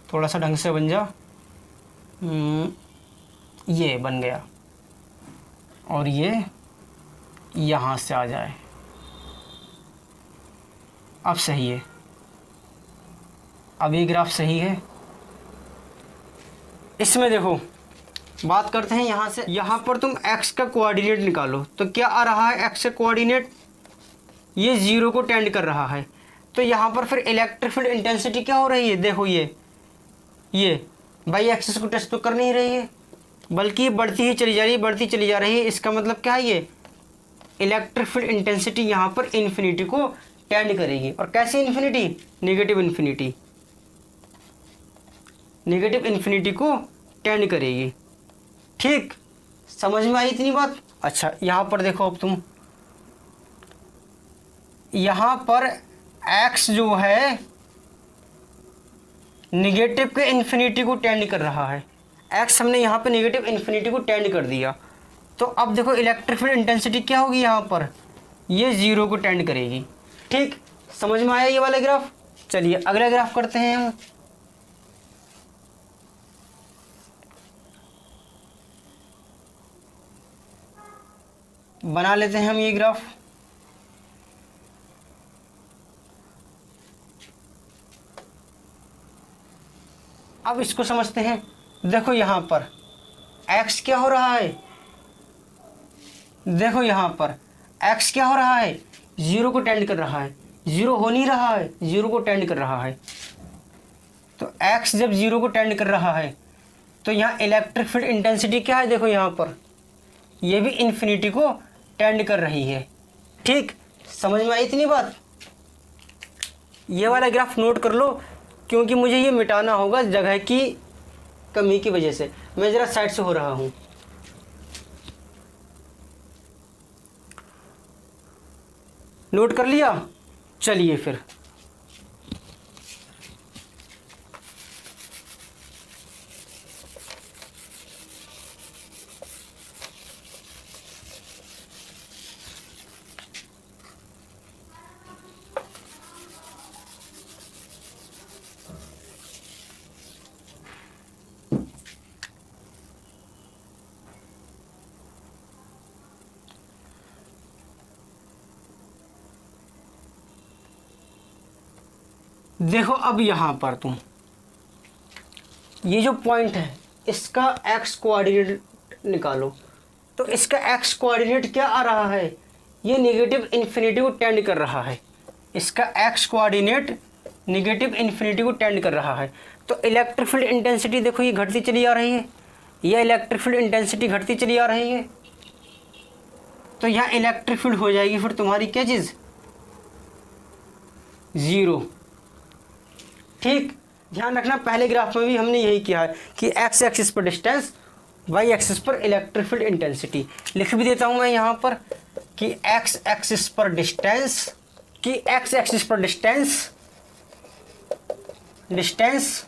थोड़ा सा ढंग से बन जा, ये बन गया, और ये यहाँ से आ जाए, अब सही है। अब ये ग्राफ सही है। इसमें देखो बात करते हैं यहाँ से, यहाँ पर तुम x का कोऑर्डिनेट निकालो तो क्या आ रहा है, x का कोऑर्डिनेट ये 0 को टेंड कर रहा है। तो यहाँ पर फिर इलेक्ट्रिक फील्ड इंटेंसिटी क्या हो रही है, देखो ये बाई एक्सिस को टच तो कर नहीं रही है, बल्कि बढ़ती ही चली जा रही है। इसका मतलब क्या है, ये इलेक्ट्रिक फील्ड इंटेंसिटी यहाँ पर इन्फिनिटी को टेंड करेगी। और कैसे इन्फिनिटी, नेगेटिव इन्फिनिटी को टेंड करेगी। ठीक, समझ में आई इतनी बात। अच्छा यहाँ पर देखो, अब तुम यहाँ पर x जो है निगेटिव के इन्फिनिटी को टेंड कर रहा है, एक्स हमने यहाँ पे निगेटिव इन्फिनिटी को टेंड कर दिया, तो अब देखो इलेक्ट्रिक फील्ड इंटेंसिटी क्या होगी यहाँ पर, ये 0 को टेंड करेगी। ठीक, समझ में आया ये वाला ग्राफ। चलिए अगला ग्राफ करते हैं हम। बना लेते हैं हम ये ग्राफ। अब इसको समझते हैं। देखो यहाँ पर x क्या हो रहा है, देखो यहाँ पर x क्या हो रहा है, 0 को टेंड कर रहा है, 0 हो नहीं रहा है, 0 को टेंड कर रहा है। तो x जब 0 को टेंड कर रहा है तो यहाँ इलेक्ट्रिक फील्ड इंटेंसिटी क्या है, देखो यहाँ पर ये भी इन्फिनिटी को टेंड कर रही है। ठीक, समझ में आई इतनी बात। ये वाला ग्राफ नोट कर लो, क्योंकि मुझे ये मिटाना होगा जगह की कमी की वजह से। मैं ज़रा साइड से हो रहा हूँ। नोट कर लिया। चलिए फिर देखो, अब यहाँ पर तुम ये जो पॉइंट है इसका एक्स कोऑर्डिनेट निकालो। तो इसका एक्स कोऑर्डिनेट क्या आ रहा है, ये नेगेटिव इन्फिनिटी को टेंड कर रहा है। इसका एक्स कोऑर्डिनेट नेगेटिव इन्फिनिटी को टेंड कर रहा है। तो इलेक्ट्रिक फील्ड इंटेंसिटी देखो ये घटती चली आ रही है, ये इलेक्ट्रिक फील्ड इंटेंसिटी घटती चली आ रही है। तो यहाँ इलेक्ट्रिक फील्ड हो जाएगी फिर तुम्हारी क्या चीज़, 0। ठीक, ध्यान रखना पहले ग्राफ में भी हमने यही किया है कि एक्स एक्सिस पर डिस्टेंस, वाई एक्सिस पर इलेक्ट्रिक फील्ड इंटेंसिटी। लिख भी देता हूँ मैं यहाँ पर कि एक्स एक्सिस पर डिस्टेंस, कि एक्स एक्सिस पर डिस्टेंस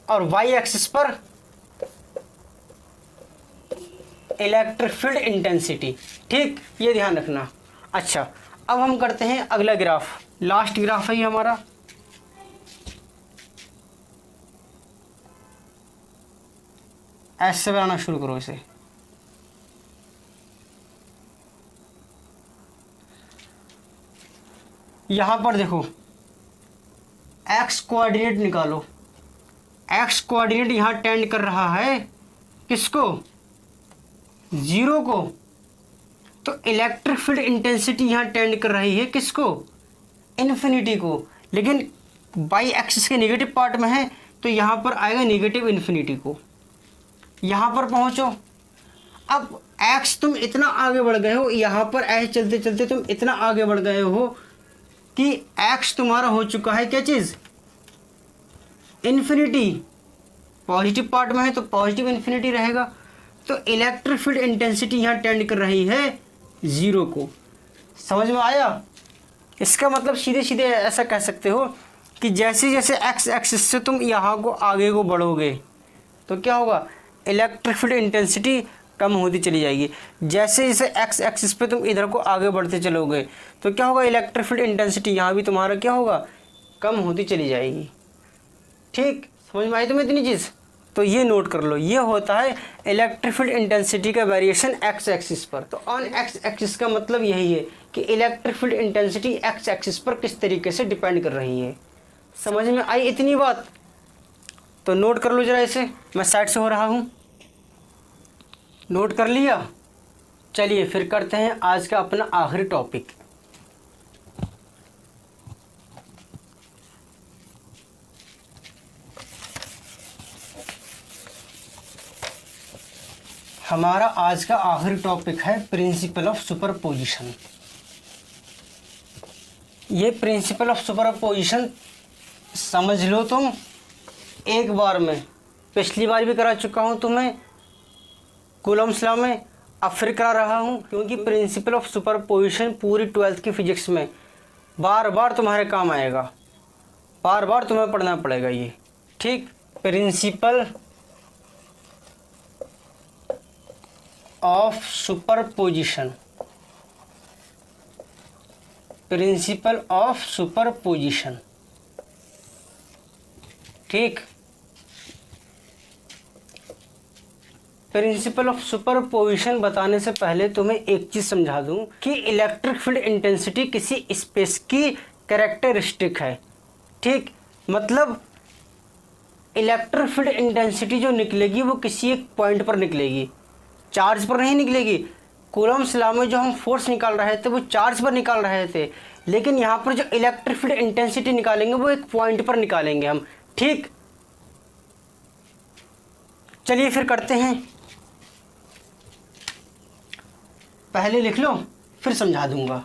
और वाई एक्सिस पर इलेक्ट्रिक फील्ड इंटेंसिटी। ठीक, ये ध्यान रखना। अच्छा, अब हम करते हैं अगला ग्राफ, लास्ट ग्राफ है ये हमारा। ऐसे बनाना शुरू करो इसे। यहां पर देखो एक्स कोऑर्डिनेट निकालो। एक्स कोऑर्डिनेट यहां टेंड कर रहा है किसको, 0 को। तो इलेक्ट्रिक फील्ड इंटेंसिटी यहां टेंड कर रही है किसको, इन्फिनिटी को। लेकिन बाई एक्सिस के नेगेटिव पार्ट में है तो यहां पर आएगा नेगेटिव इन्फिनिटी को। यहाँ पर पहुँचो। अब x तुम इतना आगे बढ़ गए हो, यहाँ पर ऐसे चलते चलते तुम इतना आगे बढ़ गए हो कि x तुम्हारा हो चुका है क्या चीज़, इन्फिनिटी। पॉजिटिव पार्ट में है तो पॉजिटिव इन्फिनिटी रहेगा। तो इलेक्ट्रिक फील्ड इंटेंसिटी यहाँ टेंड कर रही है 0 को। समझ में आया। इसका मतलब सीधे सीधे ऐसा कह सकते हो कि जैसे जैसे x एक्सिस से तुम यहाँ को आगे को बढ़ोगे तो क्या होगा, इलेक्ट्रिक फील्ड इंटेंसिटी कम होती चली जाएगी। जैसे जैसे एक्स एक्सिस पे तुम इधर को आगे बढ़ते चलोगे तो क्या होगा, इलेक्ट्रिक फील्ड इंटेंसिटी यहाँ भी तुम्हारा क्या होगा, कम होती चली जाएगी। ठीक, समझ में आई तुम्हें इतनी चीज़। तो ये नोट कर लो, ये होता है इलेक्ट्रिक फील्ड इंटेंसिटी का वेरिएशन एक्स एक्सिस पर। तो ऑन एक्स एक्सिस का मतलब यही है कि electric field intensity x axis पर किस तरीके से डिपेंड कर रही है। समझ में आई इतनी बात। तो नोट कर लो जरा इसे, मैं साइड से हो रहा हूँ। नोट कर लिया। चलिए फिर करते हैं आज का अपना आखिरी टॉपिक। हमारा आज का आखिरी टॉपिक है प्रिंसिपल ऑफ सुपरपोजिशन। ये प्रिंसिपल ऑफ सुपरपोजिशन समझ लो तुम एक बार में। पिछली बार भी करा चुका हूँ तुम्हें कूलम्स लॉ में, अब फिर करा रहा हूँ, क्योंकि प्रिंसिपल ऑफ सुपरपोजिशन पूरी 12th की फिजिक्स में बार बार तुम्हारे काम आएगा, बार बार तुम्हें पढ़ना पड़ेगा ये। ठीक, principle of superposition, principle of superposition. ठीक, प्रिंसिपल ऑफ सुपरपोजिशन बताने से पहले तुम्हें एक चीज़ समझा दूं कि इलेक्ट्रिक फील्ड इंटेंसिटी किसी स्पेस की कैरेक्टरिस्टिक है। ठीक, मतलब इलेक्ट्रिक फील्ड इंटेंसिटी जो निकलेगी वो किसी एक पॉइंट पर निकलेगी, चार्ज पर नहीं निकलेगी। कूलम्ब्स लॉ में जो हम फोर्स निकाल रहे थे वो चार्ज पर निकाल रहे थे, लेकिन यहाँ पर जो इलेक्ट्रिक फील्ड इंटेंसिटी निकालेंगे वो एक पॉइंट पर निकालेंगे हम। ठीक, चलिए फिर करते हैं, पहले लिख लो फिर समझा दूंगा।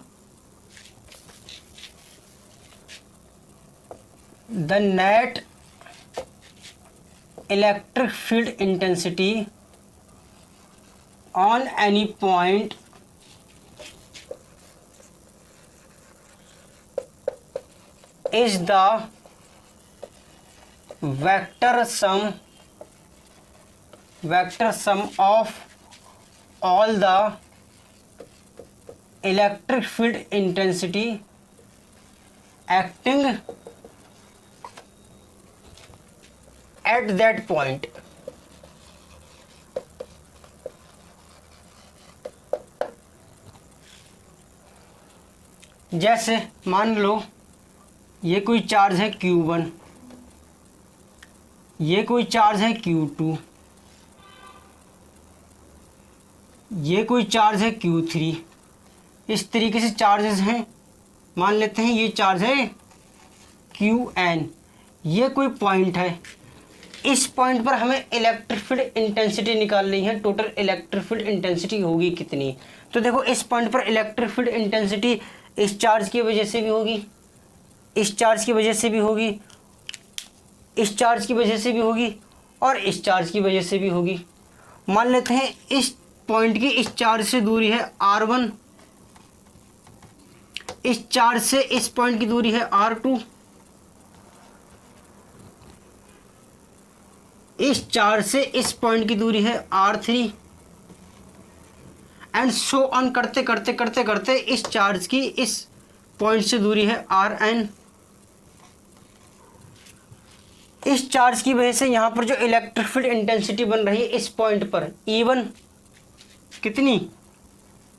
The net electric field intensity on any point is the vector sum of all the electric field intensity acting at that point. जैसे मान लो ये कोई चार्ज है Q1, ये कोई चार्ज है Q2, ये कोई चार्ज है Q3। इस तरीके से चार्जेस हैं। मान लेते हैं ये चार्ज है Qn, ये कोई पॉइंट है। इस पॉइंट पर हमें इलेक्ट्रिक फील्ड इंटेंसिटी निकालनी है। टोटल इलेक्ट्रिक फील्ड इंटेंसिटी होगी कितनी? तो देखो इस पॉइंट पर इलेक्ट्रिक फील्ड इंटेंसिटी इस चार्ज की वजह से भी होगी, इस चार्ज की वजह से भी होगी, इस चार्ज की वजह से भी होगी और इस चार्ज की वजह से भी होगी। मान लेते हैं इस पॉइंट की इस चार्ज से दूरी है R1, इस चार्ज से इस पॉइंट की दूरी है R2, इस चार्ज से इस पॉइंट की दूरी है R3 एंड सो ऑन करते करते करते करते इस चार्ज की इस पॉइंट से दूरी है Rn। इस चार्ज की वजह से यहाँ पर जो इलेक्ट्रिक फील्ड इंटेंसिटी बन रही है इस पॉइंट पर E1, कितनी?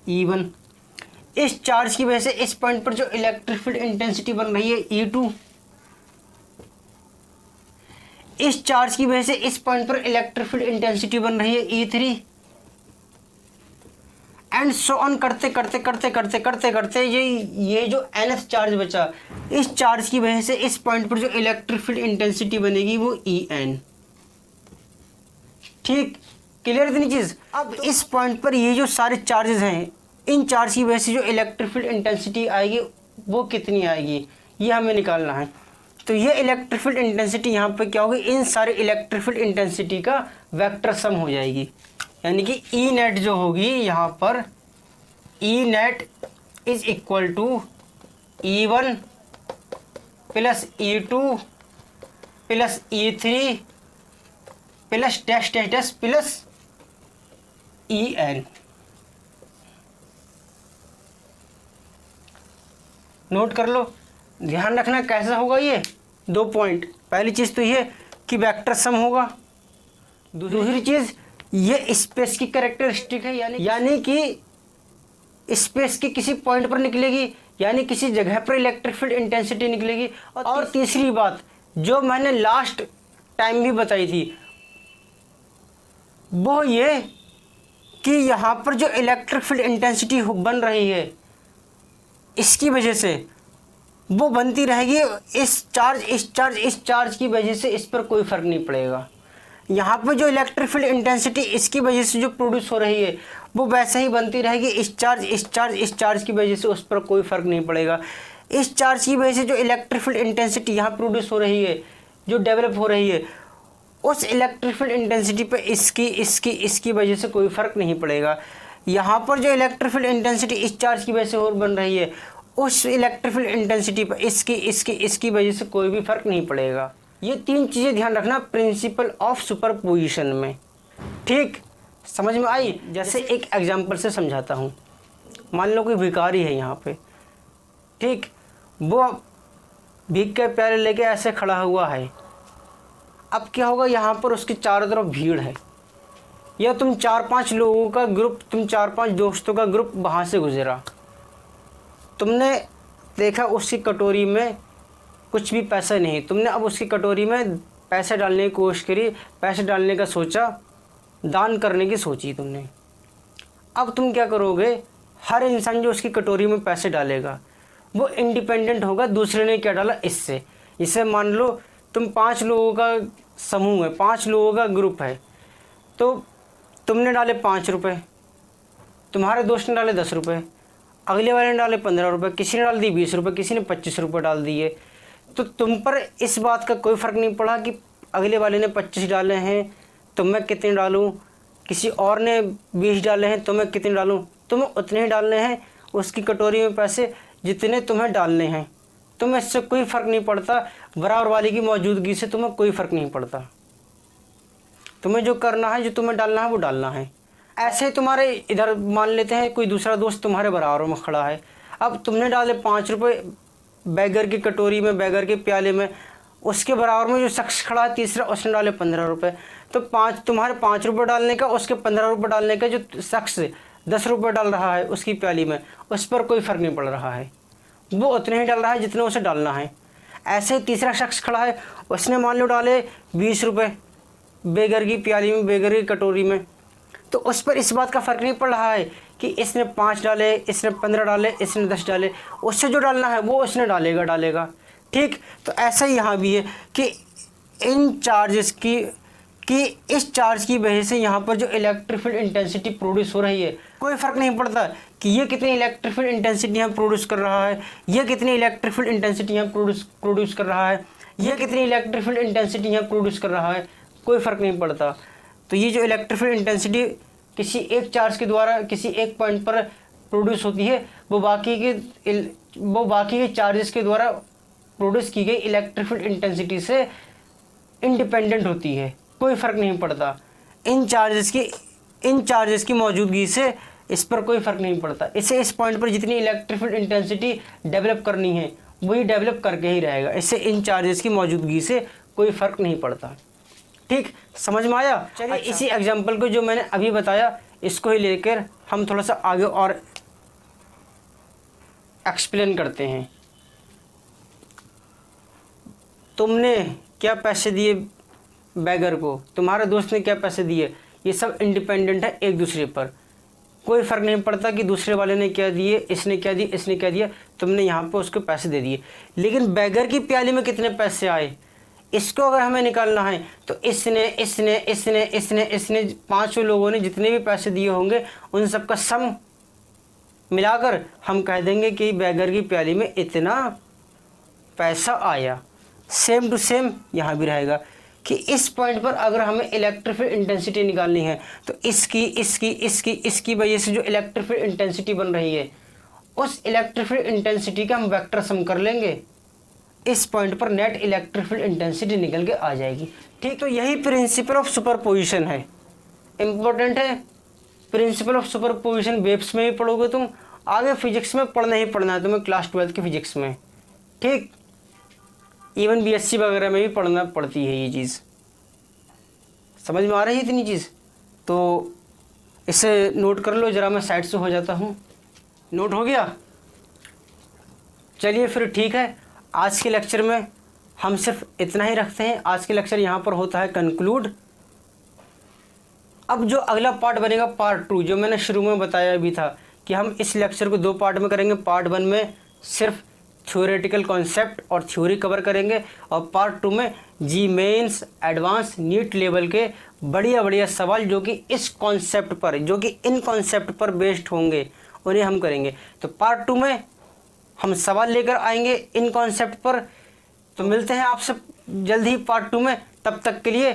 E1। इस चार्ज की वजह से इस पॉइंट पर जो इलेक्ट्रिक फील्ड इंटेंसिटी बन रही है E2। इस चार्ज की वजह से इस पॉइंट पर इलेक्ट्रिक फील्ड इंटेंसिटी बन रही है E3 एंड सो ऑन करते करते करते करते करते करते ये जो nth चार्ज बचा, इस चार्ज की वजह से इस पॉइंट पर जो इलेक्ट्रिक फील्ड इंटेंसिटी बनेगी वो En। ठीक, क्लियर इतनी चीज़? अब इस पॉइंट पर ये जो सारे चार्जेस हैं, इन चार्ज की वजह से जो इलेक्ट्रिक फील्ड इंटेंसिटी आएगी वो कितनी आएगी, ये हमें निकालना है। तो ये इलेक्ट्रिक फील्ड इंटेंसिटी यहाँ पे क्या होगी, इन सारे इलेक्ट्रिक फील्ड इंटेंसिटी का वेक्टर सम हो जाएगी। यानी कि ई नेट जो होगी यहाँ पर, E net is equal to E1 plus E2 plus E3 plus dash dash dash plus En। Note कर लो, ध्यान रखना कैसा होगा ये 2 पॉइंट। पहली चीज़ तो ये कि वेक्टर सम होगा, दूसरी चीज़ ये स्पेस की कैरेक्टरिस्टिक है, यानी कि स्पेस के किसी पॉइंट पर निकलेगी, यानी किसी जगह पर इलेक्ट्रिक फील्ड इंटेंसिटी निकलेगी। और तीसरी बात जो मैंने लास्ट टाइम भी बताई थी वो ये कि यहाँ पर जो इलेक्ट्रिक फील्ड इंटेंसिटी बन रही है इसकी वजह से वो बनती रहेगी। इस चार्ज की वजह से इस पर कोई फ़र्क नहीं पड़ेगा। यहाँ पर जो इलेक्ट्रिक फील्ड इंटेंसिटी इसकी वजह से जो प्रोड्यूस हो रही है वो वैसे ही बनती रहेगी। इस चार्ज की वजह से उस पर कोई फ़र्क नहीं पड़ेगा। इस चार्ज की वजह से जो इलेक्ट्रिक फील्ड इंटेंसिटी यहाँ प्रोड्यूस हो रही है, जो डेवलप हो रही है, उस इलेक्ट्रिक फील्ड इंटेंसिटी पे इसकी वजह से कोई फ़र्क नहीं पड़ेगा। यहाँ पर जो इलेक्ट्रिक फील्ड इंटेंसिटी इस चार्ज की वजह से और बन रही है, उस इलेक्ट्रिक फील्ड इंटेंसिटी पर इसकी वजह से कोई भी फ़र्क नहीं पड़ेगा। ये 3 चीज़ें ध्यान रखना प्रिंसिपल ऑफ सुपरपोजिशन में। ठीक, समझ में आई? जैसे एक एग्जांपल से समझाता हूँ। मान लो कोई भिखारी है यहाँ पे, ठीक, वो भीख के प्याले लेके ऐसे खड़ा हुआ है। अब क्या होगा, यहाँ पर उसकी चारों तरफ भीड़ है, या तुम 4-5 लोगों का ग्रुप, तुम 4-5 दोस्तों का ग्रुप वहाँ से गुजरा, तुमने देखा उसकी कटोरी में कुछ भी पैसा नहीं, तुमने अब उसकी कटोरी में पैसे डालने की कोशिश करी, पैसे डालने का सोचा, दान करने की सोची तुमने। अब तुम क्या करोगे, हर इंसान जो उसकी कटोरी में पैसे डालेगा वो इंडिपेंडेंट होगा दूसरे ने क्या डाला इससे। इसे मान लो तुम 5 लोगों का समूह है, 5 लोगों का ग्रुप है, तो तुमने डाले 5 रुपये, तुम्हारे दोस्त ने डाले 10 रुपये, अगले वाले ने डाले 15 रुपये, किसी ने डाल दिए 20 रुपये, किसी ने 25 रुपये डाल दिए। तो तुम पर इस बात का कोई फ़र्क नहीं पड़ा कि अगले वाले ने 25 डाले हैं तो मैं कितने डालूं, किसी और ने 20 डाले हैं तो मैं कितने डालूं, तुम्हें उतने ही डालने हैं उसकी कटोरी में पैसे जितने तुम्हें डालने हैं। तुम्हें इससे कोई फ़र्क नहीं पड़ता, बराबर वाले की मौजूदगी से तुम्हें कोई फ़र्क नहीं पड़ता। तुम्हें जो करना है, जो तुम्हें डालना है वो डालना है। ऐसे ही तुम्हारे इधर मान लेते हैं कोई दूसरा दोस्त तुम्हारे बराबर में खड़ा है, अब तुमने डाले 5 रुपये बैगर की कटोरी में, बैगर के प्याले में, उसके बराबर में जो शख्स खड़ा है तीसरा, उसने डाले 15 रुपये। तो तुम्हारे 5 रुपये डालने का, उसके 15 रुपये डालने का, जो शख्स 10 रुपये डाल रहा है उसकी प्याली में, उस पर कोई फ़र्क नहीं पड़ रहा है, वो उतने ही डाल रहा है जितने उसे डालना है। ऐसे ही तीसरा शख्स खड़ा है, उसने मान लो डाले 20 रुपये बेगर की प्याली में, बेगर की कटोरी में, तो उस पर इस बात का फ़र्क नहीं पड़ रहा है कि इसने 5 डाले, इसने 15 डाले, इसने 10 डाले, उससे जो डालना है वो उसने डालेगा। ठीक, तो ऐसा ही यहाँ भी है कि इन चार्जेस कि इस चार्ज की वजह से यहाँ पर जो इलेक्ट्रिक फील्ड इंटेंसिटी प्रोड्यूस हो रही है, कोई फ़र्क नहीं पड़ता कि ये कितनी इलेक्ट्रिक फील्ड इंटेंसिटी यहाँ प्रोड्यूस कर रहा है, ये कितनी इलेक्ट्रिक फील्ड इंटेंसिटी यहाँ प्रोड्यूस कर रहा है, ये कितनी इलेक्ट्रिक फील्ड इंटेंसिटी यहाँ प्रोड्यूस कर रहा है, कोई फ़र्क नहीं पड़ता। तो ये जो इलेक्ट्रिक फील्ड इंटेंसिटी किसी एक चार्ज के द्वारा किसी एक पॉइंट पर प्रोड्यूस होती है, वो बाकी के चार्जेस के द्वारा प्रोड्यूस की गई इलेक्ट्रिक फील्ड इंटेंसिटी से इंडिपेंडेंट होती है, कोई फ़र्क नहीं पड़ता। इन चार्जेस की मौजूदगी से इस पर कोई फ़र्क नहीं पड़ता। इसे इस पॉइंट पर जितनी इलेक्ट्रिक फील्ड इंटेंसिटी डेवलप करनी है वही डेवलप करके ही रहेगा, इससे इन चार्जेस की मौजूदगी से कोई फ़र्क नहीं पड़ता। ठीक, समझ में आया? चलिए अच्छा। इसी एग्जाम्पल को जो मैंने अभी बताया इसको ही लेकर हम थोड़ा सा आगे और एक्सप्लेन करते हैं। तुमने क्या पैसे दिए बैगर को, तुम्हारे दोस्त ने क्या पैसे दिए, ये सब इंडिपेंडेंट है एक दूसरे पर, कोई फ़र्क नहीं पड़ता कि दूसरे वाले ने क्या दिए, इसने क्या दिया, इसने क्या दिया, तुमने यहाँ पर उसको पैसे दे दिए। लेकिन बैगर की प्याली में कितने पैसे आए, इसको अगर हमें निकालना है तो इसने 5 लोगों ने जितने भी पैसे दिए होंगे उन सब का सम मिलाकर हम कह देंगे कि बैगर की प्याली में इतना पैसा आया। सेम टू सेम यहाँ भी रहेगा कि इस पॉइंट पर अगर हमें इलेक्ट्रिक फील्ड इंटेंसिटी निकालनी है तो इसकी वजह से जो इलेक्ट्रिक फील्ड इंटेंसिटी बन रही है उस इलेक्ट्रिक फील्ड इंटेंसिटी का हम वेक्टर सम कर लेंगे, इस पॉइंट पर नेट इलेक्ट्रिक फील्ड इंटेंसिटी निकल के आ जाएगी। ठीक, तो यही प्रिंसिपल ऑफ सुपरपोजिशन है, इम्पोर्टेंट है। प्रिंसिपल ऑफ सुपरपोजिशन वेव्स में भी पढ़ोगे तुम, आगे फिजिक्स में पढ़ना ही पढ़ना है तुम्हें, क्लास 12 की फिजिक्स में। ठीक, इवन बीएससी वगैरह में भी पढ़ना पड़ती है ये चीज़। समझ में आ रही है इतनी चीज़? तो इसे नोट कर लो ज़रा, मैं साइड से हो जाता हूँ। नोट हो गया? चलिए फिर ठीक है, आज के लेक्चर में हम सिर्फ इतना ही रखते हैं। आज के लेक्चर यहाँ पर होता है कंक्लूड। अब जो अगला पार्ट बनेगा पार्ट 2, जो मैंने शुरू में बताया भी था कि हम इस लेक्चर को 2 पार्ट में करेंगे। पार्ट 1 में सिर्फ थ्योरेटिकल कॉन्सेप्ट और थ्योरी कवर करेंगे, और पार्ट 2 में जी मेंस एडवांस नीट लेवल के बढ़िया सवाल जो कि इस कॉन्सेप्ट पर, जो कि इन कॉन्सेप्ट पर बेस्ड होंगे, उन्हें हम करेंगे। तो पार्ट 2 में हम सवाल लेकर आएंगे इन कॉन्सेप्ट पर। तो मिलते हैं आपसे जल्द ही पार्ट 2 में, तब तक के लिए